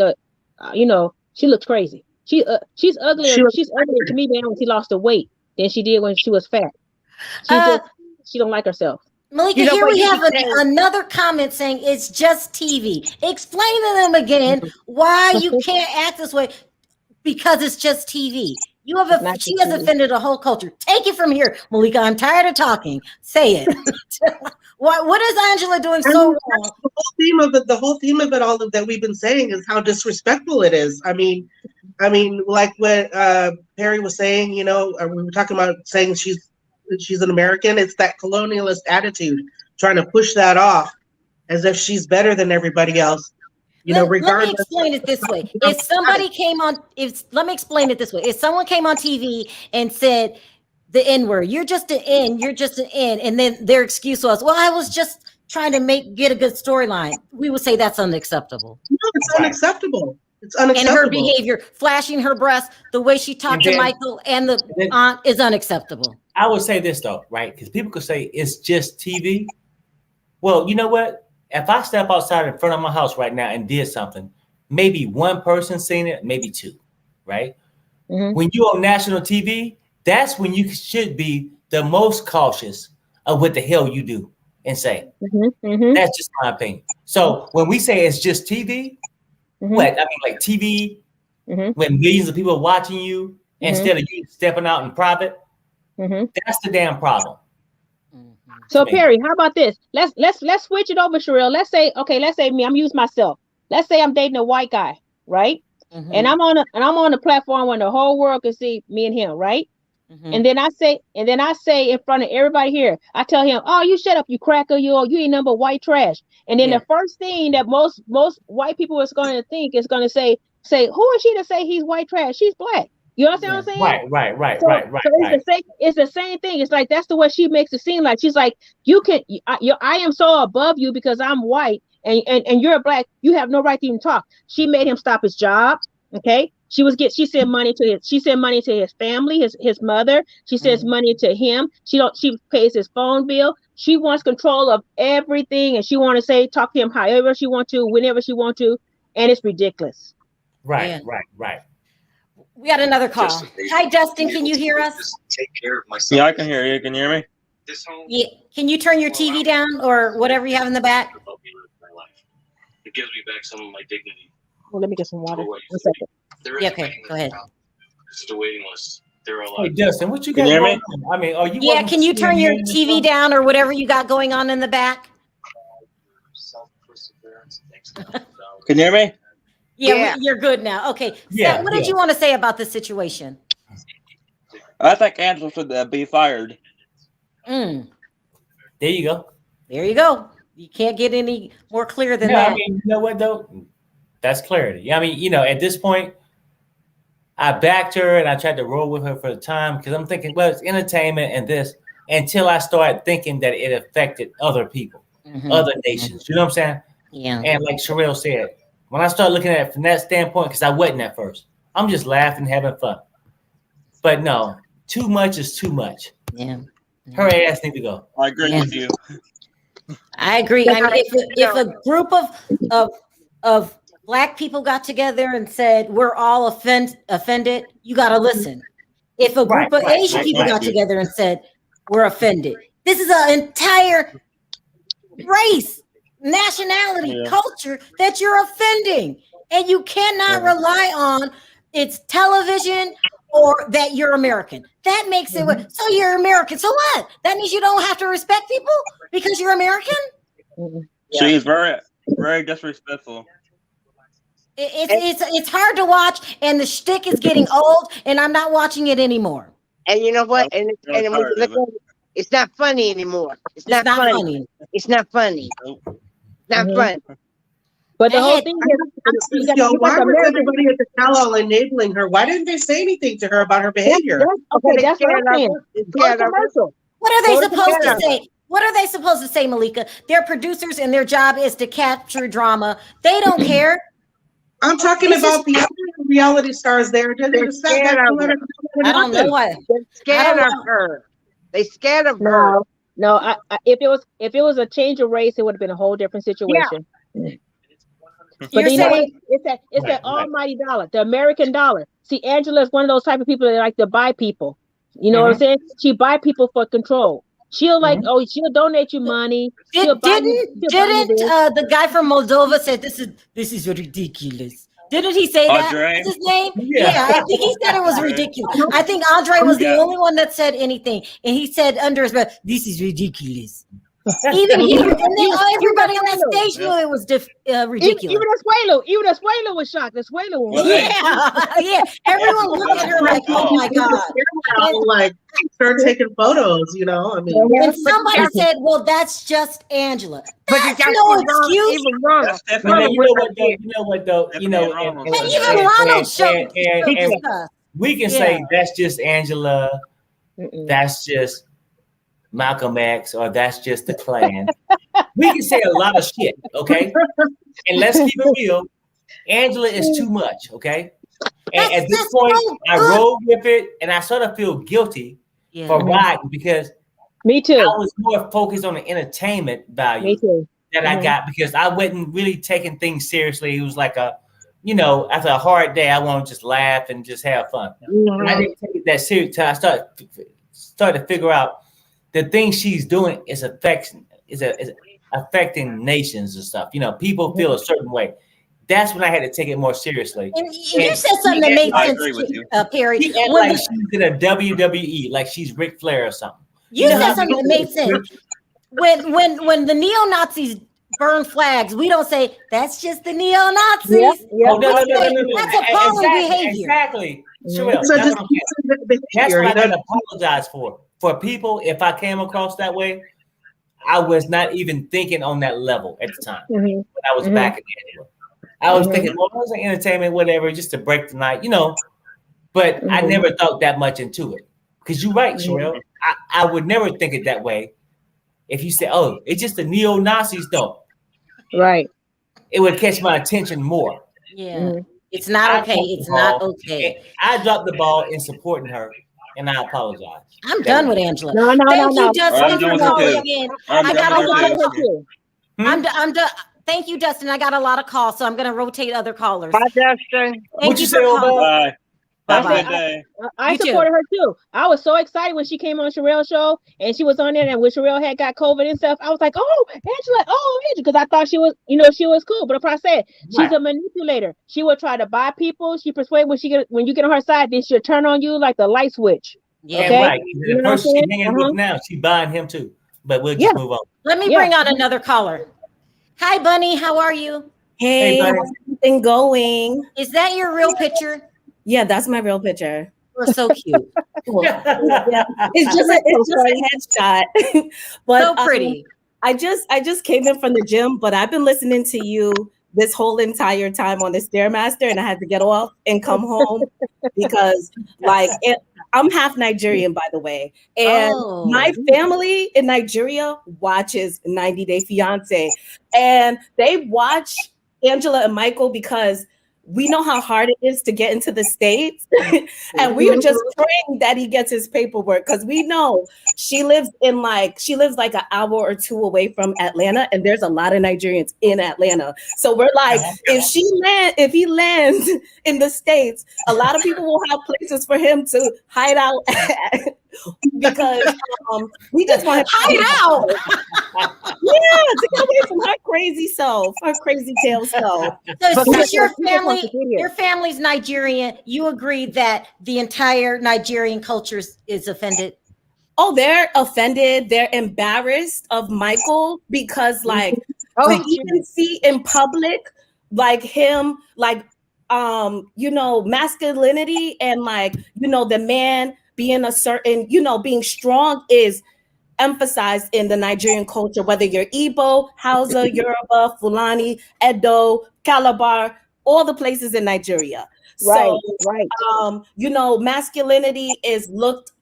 she looked crazy. She's uglier. She was She's uglier to me now when she lost the weight than she did when she was fat. Uh, She don't like herself. Malika, You know here what? we You have can tell. another comment saying it's just TV. Explain to them again why you can't act this way because it's just TV. It's not She just has TV. offended a whole culture. Take it from here, Malika. I'm tired of talking. Say it. What is Angela doing I so mean, wrong? the whole theme of it. The whole theme of it, all of that we've been saying, is how disrespectful it is. I mean, like what Perry was saying. We were talking about saying she's an American. It's that colonialist attitude, trying to push that off as if she's better than everybody else. Let me Regardless. explain it this way. If somebody came on, let me explain it this way. If someone came on TV and said the N word, you're just an N, you're just an N, and then their excuse was, well, I was just trying to get a good storyline. We would say that's unacceptable. No, it's unacceptable. It's And her unacceptable. behavior, flashing her breast, the way she talked to then- Michael and the then- aunt is unacceptable. I would say this though, right? Because people could say it's just TV. Well, you know what? If I step outside in front of my house right now and did something, maybe one person seen it, maybe two, right? Mhm. When you're on national TV, that's when you should be the most cautious of what the hell you do and say. Mhm. Mhm. That's just my opinion. So when we say it's just TV, Mhm. what? I mean, like TV, Mhm. when millions of people are watching you instead of you stepping out in private, Mhm. that's the damn problem. So Me. Perry, how about this? Let's switch it over, Sharrell. Let's say me. I'm using myself. Let's say I'm dating a white guy, right? Mhm. And I'm on a platform where the whole world can see me and him, right? Mhm. And then I say in front of everybody here, I tell him, "Oh, you shut up, you cracker! You ain't nothing but white trash." And then Yeah. the first thing that most white people is going to think is going to say, "Who is she to say he's white trash? She's black." You understand what I'm saying? Right. So it's the same thing. It's like that's the way she makes it seem like she's like I am so above you because I'm white and you're black. You have no right to even talk. She made him stop his job. Okay, she sent money to his family, his mother. She sends money to him. She pays his phone bill. She wants control of everything, and she want to talk to him however she want to, whenever she want to, and it's ridiculous. Right. We got another call. Hi, Justin. Can you hear us? Take care of myself. Yeah, I can hear you. Can you hear me? Yeah. Can you turn your TV down or whatever you have in the back? It gives me back some of my dignity. Well, let me get some water. 1 second. Yeah, okay, go ahead. It's the waiting list. They're all Hey, Justin, what you Can got you hear going me? on? I mean, are you? Yeah, working can you for turn your CNN or TV something? down or whatever you got going on in the back? Can you hear me? Yeah. You're good now. Okay. Yeah, Seth, what did yeah. you want to say about the situation? I think Angela should be fired. Mm, There you go. there you go. You can't get any more clear than Yeah, that. I mean, you know what though? That's clarity. I mean, at this point, I backed her and I tried to roll with her for the time because I'm thinking, well, it's entertainment and this until I started thinking that it affected other people, other nations. You know what I'm saying? Yeah. And like Sharrell said, when I started looking at it from that standpoint, because I wasn't at first, I'm just laughing, having fun. But no, too much is too much. Yeah. Her ass need to go. I agree Yeah. with you. I agree. I mean, if a group of black people got together and said we're all offended, you got to listen. If a group of Asian people got together and said we're offended, this is an entire race, nationality, culture that you're offending, and you cannot rely on it's television or that you're American. That makes it so you're American. So what? That means you don't have to respect people because you're American. She is very, very disrespectful. It's hard to watch, and the shtick is getting old, and I'm not watching it anymore. And you know what? And when you look at it, it's not funny anymore. It's not funny. It's not funny. Not funny. But the whole thing is, Yo, why was everybody at the tell-all enabling her? Why didn't they say anything to her about her behavior? Okay, that's what I'm saying. Go to commercial. What are they supposed to say? What are they supposed to say, Malika? They're producers, and their job is to capture drama. They don't care. I'm talking about the other reality stars there. I don't know why. They're scared of her. They scared of her. No. If it was a change of race, it would have been a whole different situation. Yeah. But you know what? It's that almighty dollar, the American dollar. See, Angela is one of those type of people that like to buy people. You know what I'm saying? She buy people for control. She'll she'll donate you money. Didn't the guy from Moldova said this is ridiculous? Didn't he say that? What's his name? Yeah, I think he said it was ridiculous. I think Andre was the only one that said anything, and he said under his breath, "This is ridiculous." Even everybody on that stage knew it was ridiculous. Even Escuela was shocked. Escuela was yeah. Everyone looked at her like, "Oh my god!" Like, start taking photos. You know, I mean. And somebody said, "Well, that's just Angela." That's no excuse. You know what though? And even Ronald showed. We can say that's just Angela. That's just Malcolm X, or that's just the Klan. We can say a lot of shit, okay? And let's keep it real. Angela is too much, okay? And at this point, I roll with it, and I sort of feel guilty for riding because me too. I was more focused on the entertainment value that I got because I wasn't really taking things seriously. It was like after a hard day, I want to just laugh and just have fun. I didn't take it that serious until I started to figure out the thing she's doing is affecting nations and stuff. You know, people feel a certain way. That's when I had to take it more seriously. And you said something that made sense, Perry. She acted like she's in a WWE, like she's Ric Flair or something. You said something that made sense. When the neo-Nazis burn flags, we don't say that's just the neo-Nazis. No. That's appalling behavior. Exactly. Sharrell, that's what I didn't apologize for. For people, if I came across that way, I was not even thinking on that level at the time when I was back in Angela. I was thinking, well, it was an entertainment, whatever, just to break the night, But I never thought that much into it. Because you're right, Sharrell. I would never think it that way. If you say, oh, it's just the neo-Nazis, no. Right. It would catch my attention more. Yeah. It's not okay. It's not okay. I dropped the ball in supporting her. And I apologize. I'm done with Angela. No. Thank you, Dustin, for calling again. I got a lot of calls. I'm done. Thank you, Dustin. I got a lot of calls, so I'm going to rotate other callers. Bye, Dustin. What'd you say, Obeng? Bye. I supported her too. I was so excited when she came on Sharrell's show and she was on there, and when Sharrell had got COVID and stuff, I was like, "Oh, Angela, because I thought she was, she was cool." But if I said she's a manipulator, she would try to buy people. She persuade when you get on her side, then she'll turn on you like the light switch. Yeah, okay? Right. The person she's hanging with now, she buying him too. But we'll just move on. Let me bring on another caller. Hi, Bunny. How are you? Hey, how's everything going? Is that your real picture? Yeah, that's my real picture. You're so cute. Yeah. It's just a headshot. But so pretty. I just came in from the gym, but I've been listening to you this whole entire time on the Stairmaster, and I had to get off and come home because I'm half Nigerian, by the way. And my family in Nigeria watches 90 Day Fiance. And they watch Angela and Michael because we know how hard it is to get into the States. And we are just praying that he gets his paperwork, because we know she lives like an hour or two away from Atlanta, and there's a lot of Nigerians in Atlanta. So we're like, if he lands in the States, a lot of people will have places for him to hide out at, because we just want to Hide out. to get away from her crazy self, her crazy tail self. So since your wants to be here. family's Nigerian, you agree that the entire Nigerian culture is offended? Oh, they're offended. They're embarrassed of Michael, because like to even see in public like him, like masculinity and like the man being a certain, being strong is emphasized in the Nigerian culture, whether you're Igbo, Hausa, Yoruba, Fulani, Edo, Calabar, all the places in Nigeria. Right, So, right. masculinity is looked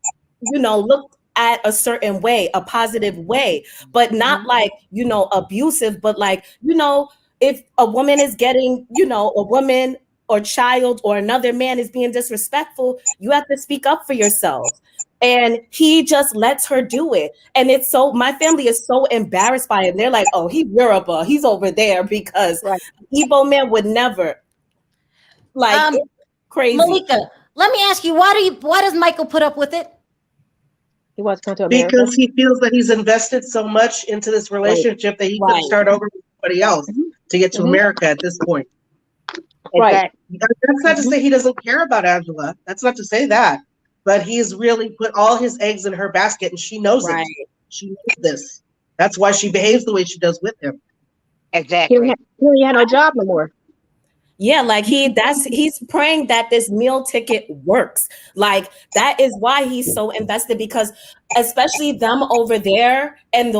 at a certain way, a positive way, but not like, abusive, but like, if a woman is getting, a woman or child or another man is being disrespectful, you have to speak up for yourself. And he just lets her do it. And it's so, my family is so embarrassed by it. And they're like, oh, he's Yoruba, he's over there, because Igbo man would never. Like, it's crazy. Malika, let me ask you, why does Michael put up with it? He wants to come to America. Because he feels that he's invested so much into this relationship that he could start over with somebody else to get to America at this point. Right. That's not to say he doesn't care about Angela. That's not to say that. But he's really put all his eggs in her basket, and she knows it. She knows this. That's why she behaves the way she does with him. Exactly. He don't have no job no more. Yeah, like he's praying that this meal ticket works. Like that is why he's so invested, because especially them over there and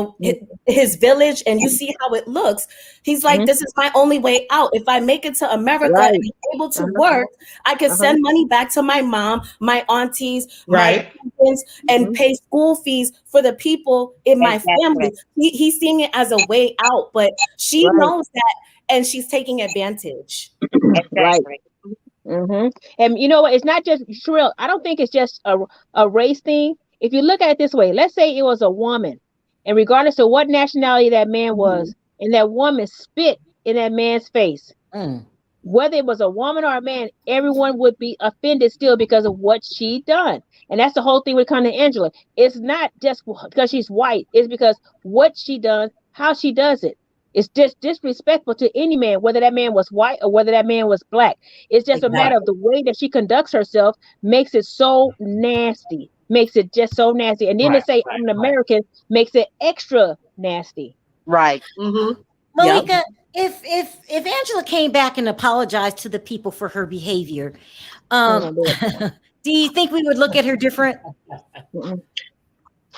his village, and you see how it looks. He's like, this is my only way out. If I make it to America and be able to work, I can send money back to my mom, my aunties, my cousins, and pay school fees for the people in my family. He's seeing it as a way out, but she knows that, and she's taking advantage. Exactly. And you know what? It's not just Sharrell. I don't think it's just a race thing. If you look at it this way, let's say it was a woman, and regardless of what nationality that man was, and that woman spit in that man's face, whether it was a woman or a man, everyone would be offended still because of what she done. And that's the whole thing with coming to Angela. It's not just because she's white. It's because what she done, how she does it. It's just disrespectful to any man, whether that man was white or whether that man was black. It's just a matter of the way that she conducts herself makes it so nasty, makes it just so nasty. And then to say I'm an American makes it extra nasty. Right. Malika, if Angela came back and apologized to the people for her behavior, do you think we would look at her different?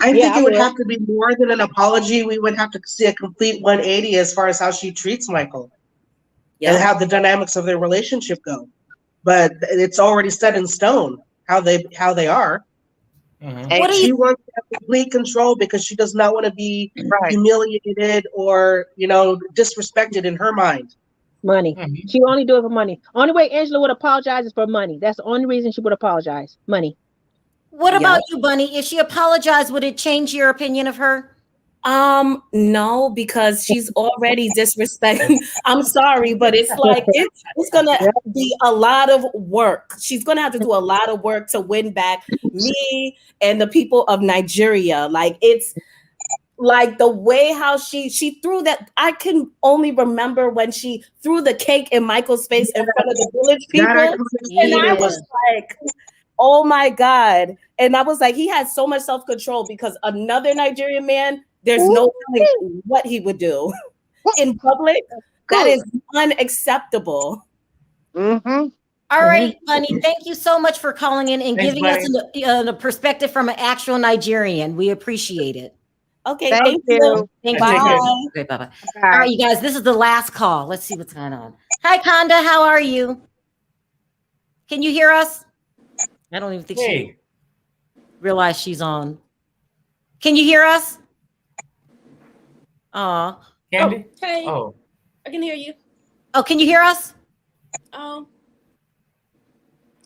I think it would have to be more than an apology. We would have to see a complete 180 as far as how she treats Michael and how the dynamics of their relationship go. But it's already set in stone how they are. And she wants to have complete control because she does not want to be humiliated or disrespected in her mind. Money. She only do it for money. Only way Angela would apologize is for money. That's the only reason she would apologize. Money. What about you, Bunny? If she apologized, would it change your opinion of her? No, because she's already disrespecting. I'm sorry, but it's like it's gonna be a lot of work. She's gonna have to do a lot of work to win back me and the people of Nigeria. Like it's like the way how she threw that. I can only remember when she threw the cake in Michael's face in front of the village people, and I was like, oh my God. And I was like, he had so much self-control, because another Nigerian man, there's no telling what he would do in public. That is unacceptable. All right, Bunny, thank you so much for calling in and giving us a perspective from an actual Nigerian. We appreciate it. Okay, thank you. Thank Bye. you. Okay, bye-bye. All right, you guys, this is the last call. Let's see what's going on. Hi, Conda. How are you? Can you hear us? I don't even think she realized she's on. Can you hear us? Candy? Hey. Oh. I can hear you. Oh, can you hear us?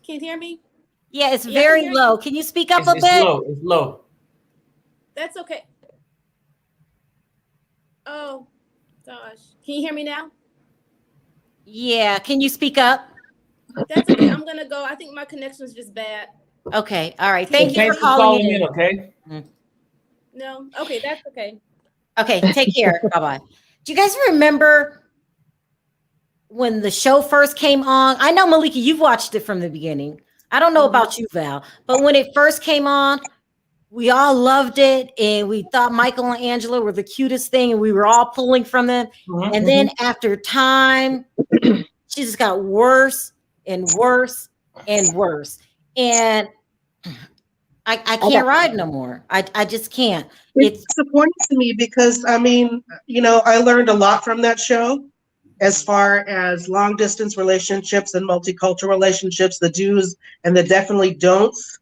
Can you hear me? Yeah, it's Yeah, I can very hear low. you. Can you speak up It's, a it's bit? low. It's low. That's okay. Oh, gosh. Can you hear me now? Yeah, can you speak up? That's okay. I'm going to go. I think my connection is just bad. Okay, all right. Can you Thank you hear for me? Thanks for calling calling in. in, okay? No? Okay, that's okay. Okay, take care. Bye-bye. Do you guys remember when the show first came on? I know, Malika, you've watched it from the beginning. I don't know about you, Val, but when it first came on, we all loved it, and we thought Michael and Angela were the cutest thing, and we were all pulling from them. And then after time, she just got worse and worse and worse. And I can't ride no more. I just can't. It's disappointing to me because I mean, I learned a lot from that show as far as long distance relationships and multicultural relationships, the do's and the definitely don'ts.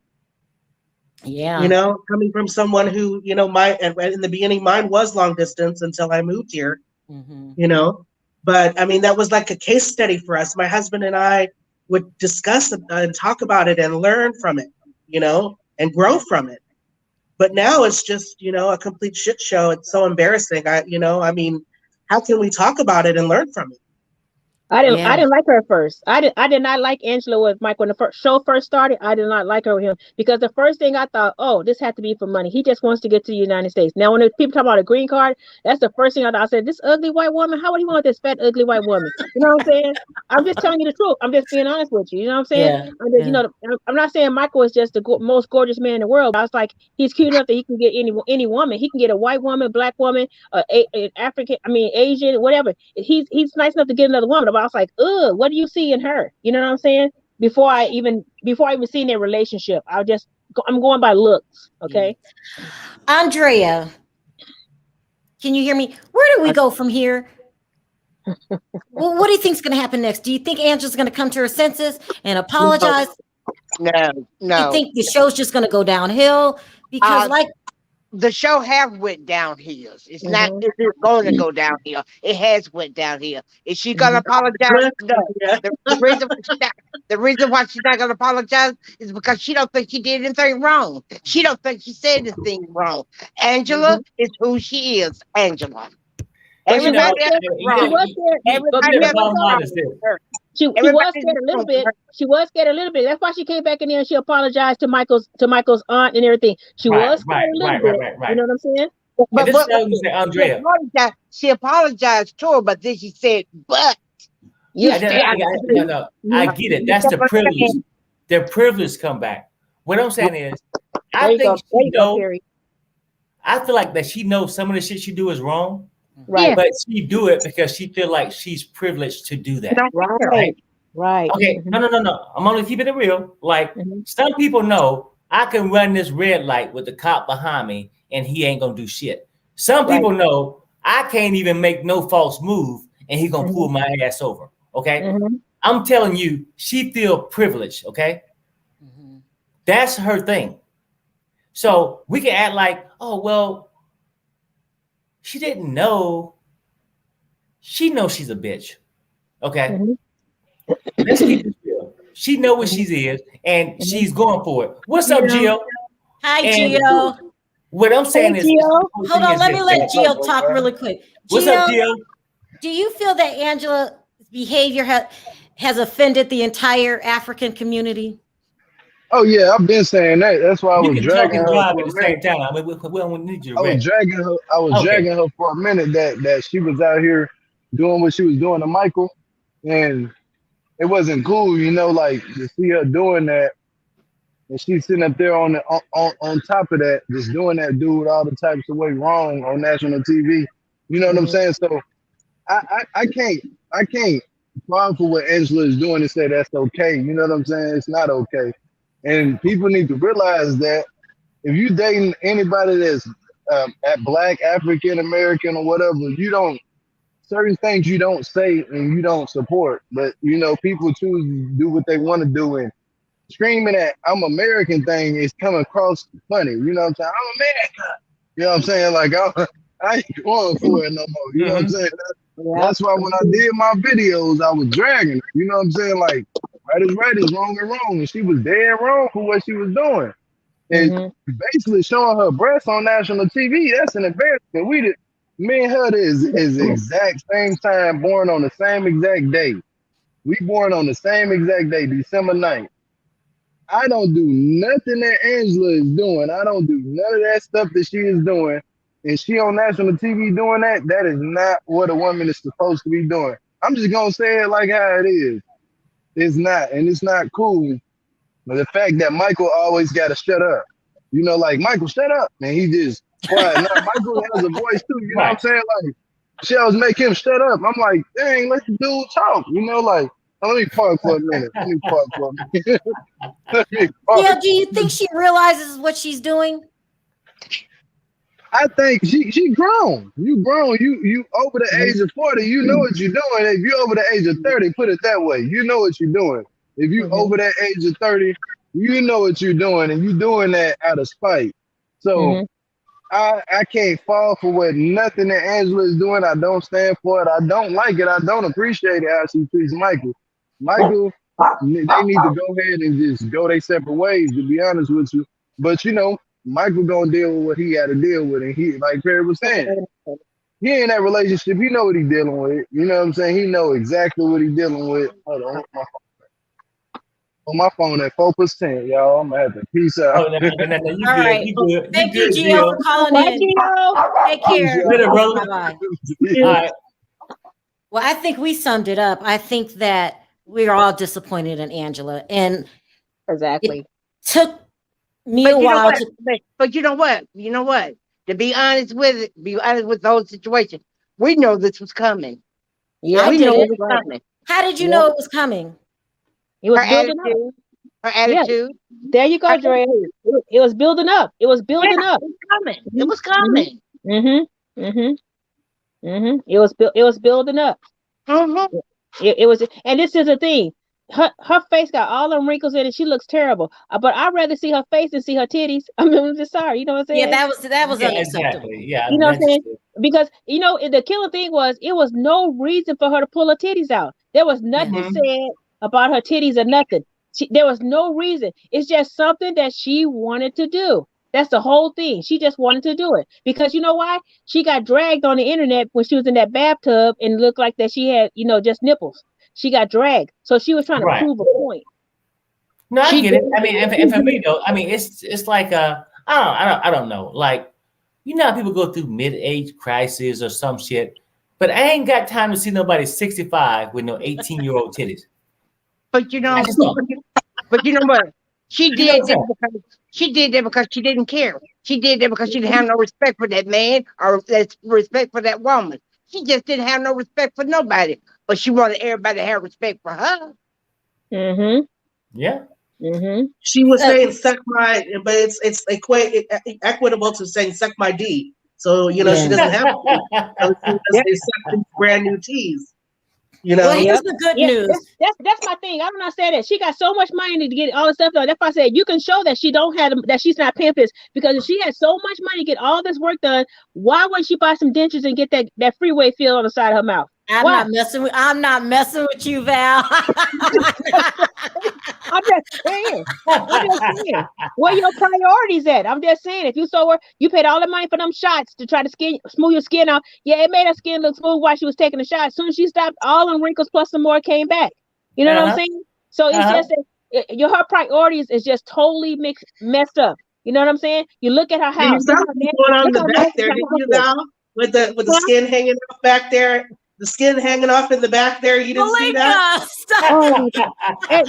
Yeah. Coming from someone who, in the beginning, mine was long distance until I moved here, but I mean, that was like a case study for us. My husband and I would discuss and talk about it and learn from it, and grow from it. But now it's just, a complete shit show. It's so embarrassing. I mean, how can we talk about it and learn from it? I didn't like her at first. I did not like Angela with Mike when the show first started. I did not like her with him because the first thing I thought, oh, this had to be for money. He just wants to get to the United States. Now, when people talk about a green card, that's the first thing I thought. I said, this ugly white woman, how would he want this fat, ugly white woman? You know what I'm saying? I'm just telling you the truth. I'm just being honest with you. You know what I'm saying? I'm not saying Michael is just the most gorgeous man in the world. But I was like, he's cute enough that he can get any woman. He can get a white woman, black woman, African, Asian, whatever. He's nice enough to get another woman. But I was like, ugh, what do you see in her? You know what I'm saying? Before I even seen their relationship, I'm going by looks. Okay. Andrea, can you hear me? Where do we go from here? Well, what do you think is going to happen next? Do you think Angela's going to come to her senses and apologize? No. Do you think the show's just going to go downhill? Because the show have went downhill. It's not it's going to go downhill. It has went downhill. Is she gonna apologize? No. The reason why she's not gonna apologize is because she don't think she did anything wrong. She don't think she said anything wrong. Angela is who she is. Angela. Everybody else is wrong. She was scared a little bit. She was scared a little bit. That's why she came back in there and she apologized to Michael's aunt and everything. She was scared a little bit. You know what I'm saying? But she apologized to her, but then she said, "But." I get it. That's the privilege. Their privilege come back. What I'm saying is, I think she knows. I feel like that she knows some of the shit she do is wrong. Right. But she do it because she feel like she's privileged to do that. Right. Okay. No. I'm only keeping it real. Like some people know I can run this red light with the cop behind me and he ain't gonna do shit. Some people know I can't even make no false move and he gonna pull my ass over. Okay. I'm telling you, she feel privileged. Okay. That's her thing. So we can act like, oh well, she didn't know. She knows she's a bitch. Okay. Let's keep it real. She know what she is, and she's going for it. What's up, Gio? Hi, Gio. What I'm saying is, hold on. Let me let Gio talk really quick. What's up, Gio? Do you feel that Angela's behavior has offended the entire African community? Oh yeah, I've been saying that. That's why I was dragging her drive for at a the same minute. time. I mean, we don't need you. I was dragging her. I was dragging her for a minute that she was out here doing what she was doing to Michael, and it wasn't cool, like to see her doing that, and she's sitting up there on top of that, just doing that dude all the types of way wrong on national TV. You know what I'm saying? So I can't fall for what Angela is doing and say that's okay. You know what I'm saying? It's not okay. And people need to realize that if you dating anybody that's Black, African American, or whatever, certain things you don't say and you don't support. But people choose to do what they want to do, and screaming at "I'm American" thing is coming across funny. You know what I'm saying? I'm America. You know what I'm saying? Like I ain't going for it no more. You know what I'm saying? That's why when I did my videos, I was dragging her. You know what I'm saying? Like Right is right is wrong, and she was dead wrong for what she was doing. And basically showing her breasts on national TV, that's an embarrassment. Me and her is exact same time, born on the same exact day. We born on the same exact day, December 9th. I don't do nothing that Angela is doing. I don't do none of that stuff that she is doing. And she on national TV doing that, that is not what a woman is supposed to be doing. I'm just gonna say it like how it is. It's not, and it's not cool. But the fact that Michael always gotta shut up. You know, like, Michael, shut up. And he just quiet. Now, Michael has a voice too, you know what I'm saying? Like, she always make him shut up. I'm like, dang, let the dude talk. You know, like, let me park for a minute. Let me park for a minute. Let me park. Yeah, do you think she realizes what she's doing? I think she grown. You grown. You over the age of 40, you know what you're doing. If you over the age of 30, put it that way. You know what you're doing. If you over that age of 30, you know what you're doing, and you doing that out of spite. So I can't fall for what nothing that Angela is doing. I don't stand for it. I don't like it. I don't appreciate it how she treats Michael. Michael, they need to go ahead and just go their separate ways, to be honest with you. But you know, Michael gonna deal with what he had to deal with, and he, like Perry was saying, he in that relationship. He know what he dealing with. You know what I'm saying? He know exactly what he dealing with. Hold on, on my phone at 4%, y'all. I'm gonna have to peace out. Oh, no, you All good. right. You good. Thank You you, good, Gio, for calling Bye, in. Gio. Take care. Later, brother. Bye-bye. All right. Well, I think we summed it up. I think that we're all disappointed in Angela, and Exactly. it took me But a you know while what? to. But you know what? You know what? To be honest with it, be honest with the whole situation, we know this was coming. Yeah, I We know did. it was coming. How did you Yep. know it was coming? It was Her building up. attitude, her Yeah, attitude, there you her go, Dre. attitude. It was building up. It was building Yeah, up. it was coming. It was coming. It was building up. Mm-hmm. It was, and this is the thing. Her face got all them wrinkles in it. She looks terrible. But I'd rather see her face than see her titties. I mean, I'm just sorry. You know what I'm Yeah, saying? that was Yeah, unacceptable. exactly. Yeah, You know what I'm saying? that's Because you know the killing thing was it was no reason for her to pull her titties out. There was nothing said about her titties or nothing. There was no reason. It's just something that she wanted to do. That's the whole thing. She just wanted to do it because you know why? She got dragged on the internet when she was in that bathtub and looked like that she had, you know, just nipples. She got dragged, so she was trying to right. prove a point. No, I She get it. I mean, and for me though, I mean, it's like I don't know. Like, you know how people go through mid-age crisis or some shit, but I ain't got time to see nobody 65 with no 18-year-old titties. But you know, I just don't. but you know what? She You know did what that I'm saying? because she did that because she didn't care. She did that because she didn't have no respect for that man or that respect for that woman. She just didn't have no respect for nobody. But she wanted everybody to have respect for her. Yeah. She was saying suck my, but it's equitable to saying suck my D. So you know she Yeah. doesn't have to. So she just they suck these brand new teas. You Well, know. here's the good Yeah, news. that's my thing. I'm not saying that she got so much money to get all the stuff done. That's why I said you can show that she don't have that she's not paying for this because if she had so much money to get all this work done, why wouldn't she buy some dentures and get that freeway feel on the side of her mouth? I'm Why? not messing with you, Val. I'm just saying. Where your priorities at? I'm just saying. If you saw her, you paid all the money for them shots to try to smooth your skin out. Yeah, it made her skin look smooth while she was taking the shot. As soon as she stopped, all them wrinkles plus some more came back. You know what I'm saying? So it's just that her priorities is just totally messed up. You know what I'm saying? You look at her You house. saw what's going on in the back there, didn't you, Val? With the skin hanging off back there, the skin hanging off in the back there. You didn't see that? Oh my God. And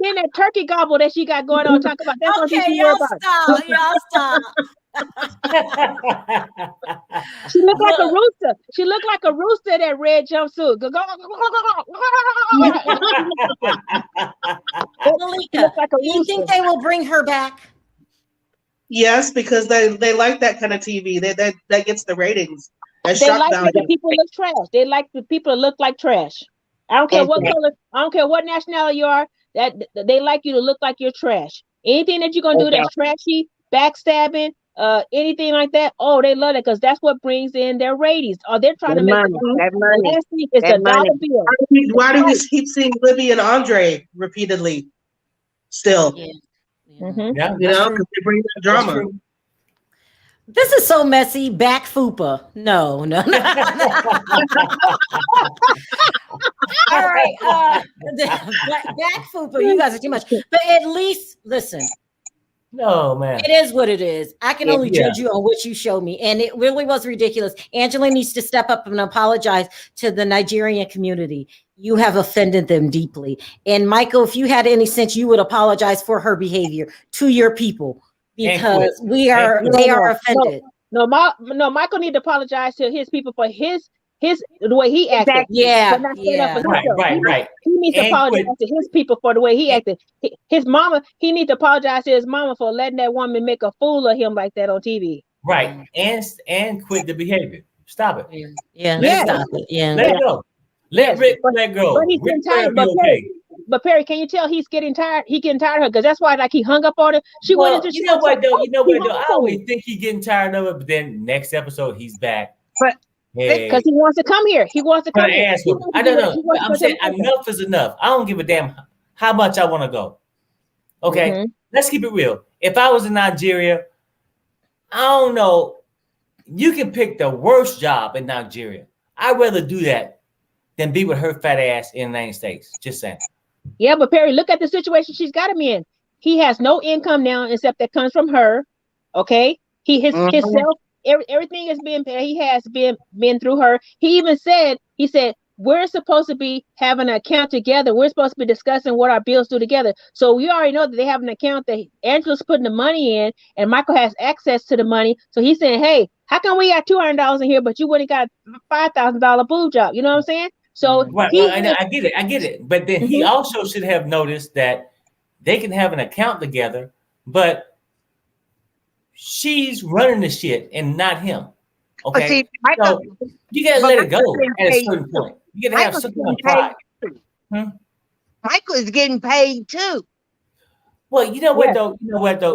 then that turkey gobble that she got going on. Talk about that's what Okay, she y'all worried about. stop. Y'all stop. She looked like a rooster. She looked like a rooster in that red jumpsuit. Malika, do you think they will bring her back? Yes, because they like that kind of TV. That gets the ratings. That's They shock like value. the people look trash. They like the people that look like trash. I don't care what color. I don't care what nationality you are. That they like you to look like you're trash. Anything that you're gonna do that's trashy, backstabbing, anything like that, oh, they love it because that's what brings in their ratings. Or they're trying That to make money, that money, the last thing is that the dollar money. bill. Why do we keep seeing Libby and Andre repeatedly still? Yeah. Mhm. Yeah, You that's know, true. because they bring that That's drama. true. This is so messy. Back fupa. No. All right. Back fupa. You guys are too much. But at least listen. No, man. It is what it is. I can only Yeah. judge you on what you show me. And it really was ridiculous. Angela needs to step up and apologize to the Nigerian community. You have offended them deeply. And Michael, if you had any sense, you would apologize for her behavior to your people because they are offended. No, Michael need to apologize to his people for his the way he acted. Exactly. Yeah, But not stand up for Right, himself. right. He needs to And apologize quit. to his people for the way he acted. His mama, he needs to apologize to his mama for letting that woman make a fool of him like that on TV. Right. And quit the behavior. Stop it. Yeah. Let it Stop go. it. Yeah. Let it go. Let Rick let go. But he's Rick getting tired. will be okay. But Perry, can you tell he's getting tired? He getting tired of her because that's why like he hung up on her. She went into You know what though? I I always think he's getting tired of it, but then next episode he's back. But because he wants to come here. He wants to come here. I don't know. I'm saying enough is enough. I don't give a damn how much I want to go. Okay, let's keep it real. If I was in Nigeria, I don't know. You can pick the worst job in Nigeria. I'd rather do that than be with her fat ass in the United States. Just saying. Yeah, but Perry, look at the situation she's got him in. He has no income now except that comes from her. Okay, his self. Everything is being paid. He has been through her. He even said, we're supposed to be having an account together. We're supposed to be discussing what our bills do together. So we already know that they have an account that Angela's putting the money in and Michael has access to the money. So he's saying, hey, how come we got $200 in here, but you wouldn't got a $5,000 boob job? You know what I'm saying? So right, I get it. But then he also should have noticed that they can have an account together, but she's running the shit and not him. Okay, see, Michael, so you gotta let it go at a certain point. You gotta have some kind of pride. Michael is getting paid too. Well, you know what though?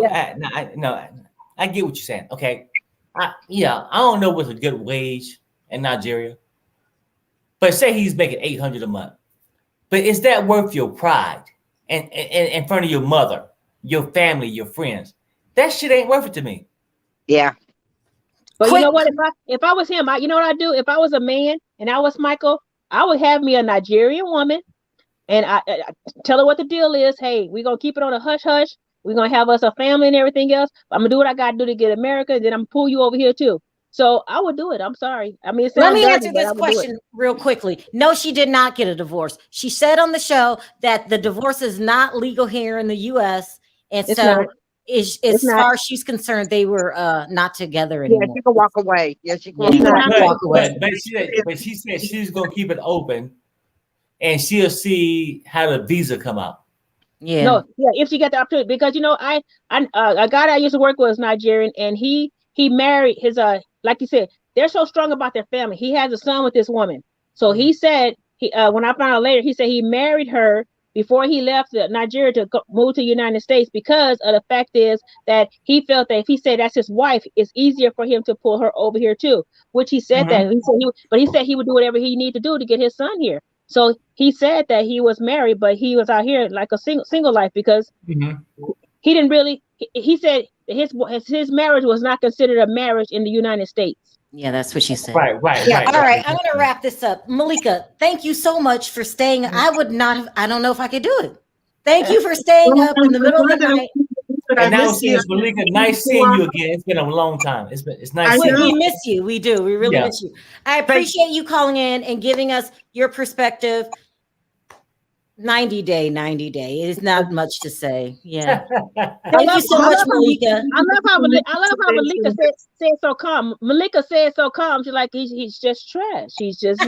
Yeah. I get what you're saying. Okay, I don't know what's a good wage in Nigeria, but say he's making $800 a month. But is that worth your pride and in front of your mother, your family, your friends? That shit ain't worth it to me. Yeah. But you know what? If I was him, you know what I'd do? If I was a man and I was Michael, I would have me a Nigerian woman and I tell her what the deal is. Hey, we're going to keep it on a hush hush. We're going to have us a family and everything else. I'm going to do what I got to do to get America. And then I'm going to pull you over here too. So I would do it. I'm sorry. I mean, let me answer this question real quickly. No, she did not get a divorce. She said on the show that the divorce is not legal here in the U.S. And so as far as she's concerned, they were not together anymore. Yeah, she can walk away. Yeah, she can walk away. But she said she's going to keep it open and she'll see how the visa come out. Yeah. No, yeah, if she got the opportunity, because a guy that I used to work with was Nigerian, and he married his like you said, they're so strong about their family. He has a son with this woman. So he said when I found out later, he said he married her before he left Nigeria to move to the United States because of the fact is that he felt that if he said that's his wife, it's easier for him to pull her over here too. Which he said that he said he would do whatever he needed to do to get his son here. So he said that he was married, but he was out here like a single life because he didn't really. He said his marriage was not considered a marriage in the United States. Yeah, that's what she said. Right. Yeah. All right. I'm going to wrap this up. Malika, thank you so much for staying. I would not have, I don't know if I could do it. Thank you for staying up in the middle of the night. And now it's Malika, nice seeing you again. It's been a long time. It's nice. We miss you. We do. We really miss you. I appreciate you calling in and giving us your perspective. 90 day. It is not much to say. Yeah. Thank you so much, Malika. I love how Malika said so calm. Malika said so calm. She's like, he's just trash. He's just,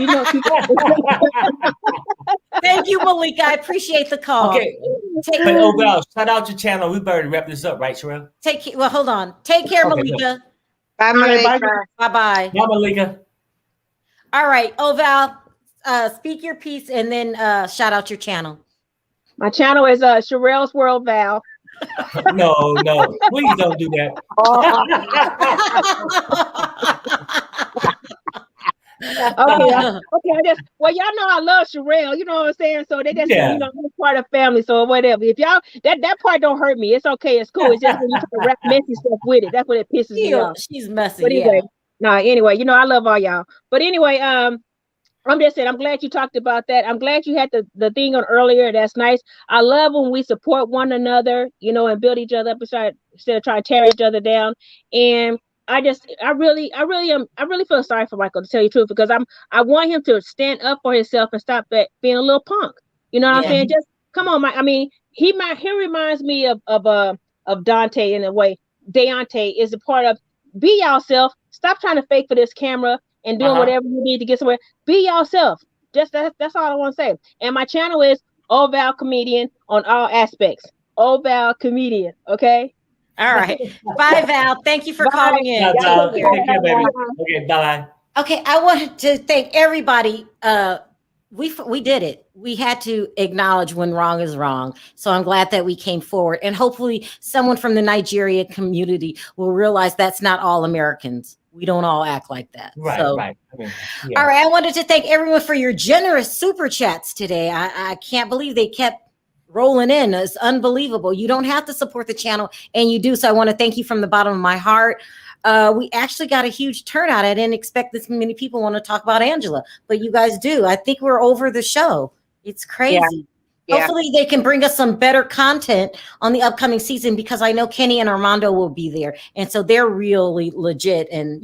Thank you, Malika. I appreciate the call. Okay. But overall, shout out your channel. We better wrap this up, right, Sharrell? Well, hold on. Take care, Malika. Bye, Malika. Bye-bye. Bye, Malika. All right, Oval, speak your piece and then shout out your channel. My channel is Sharrell's World Val. No, please don't do that. Okay. Well, y'all know I love Sharrell. You know what I'm saying? So they just, Yeah. I'm part of family. So whatever. If y'all that part don't hurt me, it's okay. It's cool. It's just when you try to wrap messy stuff with it. That's what it pisses me off. She's messy. But anyway, anyway, I love all y'all. But anyway, I'm just saying, I'm glad you talked about that. I'm glad you had the thing on earlier. That's nice. I love when we support one another, and build each other up instead of trying to tear each other down. And I really feel sorry for Michael, to tell you the truth, because I want him to stand up for himself and stop being a little punk. You know what I'm saying? Just come on, Mike. I mean, he reminds me of Dante in a way. Deontay is a part of be yourself. Stop trying to fake for this camera and doing whatever you need to get somewhere. Be yourself. That's all I want to say. And my channel is Oval Comedian on all aspects. Oval Comedian. Okay. All right. Bye, Val. Thank you for calling in. Bye, Val. Take care, baby. Okay, bye. Okay, I wanted to thank everybody. We did it. We had to acknowledge when wrong is wrong. So I'm glad that we came forward, and hopefully someone from the Nigeria community will realize that's not all Americans. We don't all act like that. Right, so, right. I mean, All right. I wanted to thank everyone for your generous super chats today. I can't believe they kept rolling in. It's unbelievable. You don't have to support the channel, and you do. So I want to thank you from the bottom of my heart. We actually got a huge turnout. I didn't expect this many people want to talk about Angela, but you guys do. I think we're over the show. It's crazy. Yeah. Hopefully they can bring us some better content on the upcoming season, because I know Kenny and Armando will be there. And so they're really legit, and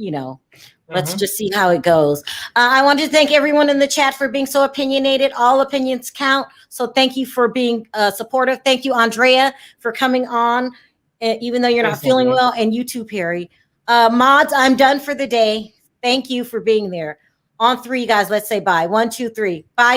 let's just see how it goes. I want to thank everyone in the chat for being so opinionated. All opinions count. So thank you for being supportive. Thank you, Andrea, for coming on, even though you're not feeling well. And you too, Perry. Mods, I'm done for the day. Thank you for being there. On 3, guys, let's say bye. 1, 2, 3. Bye.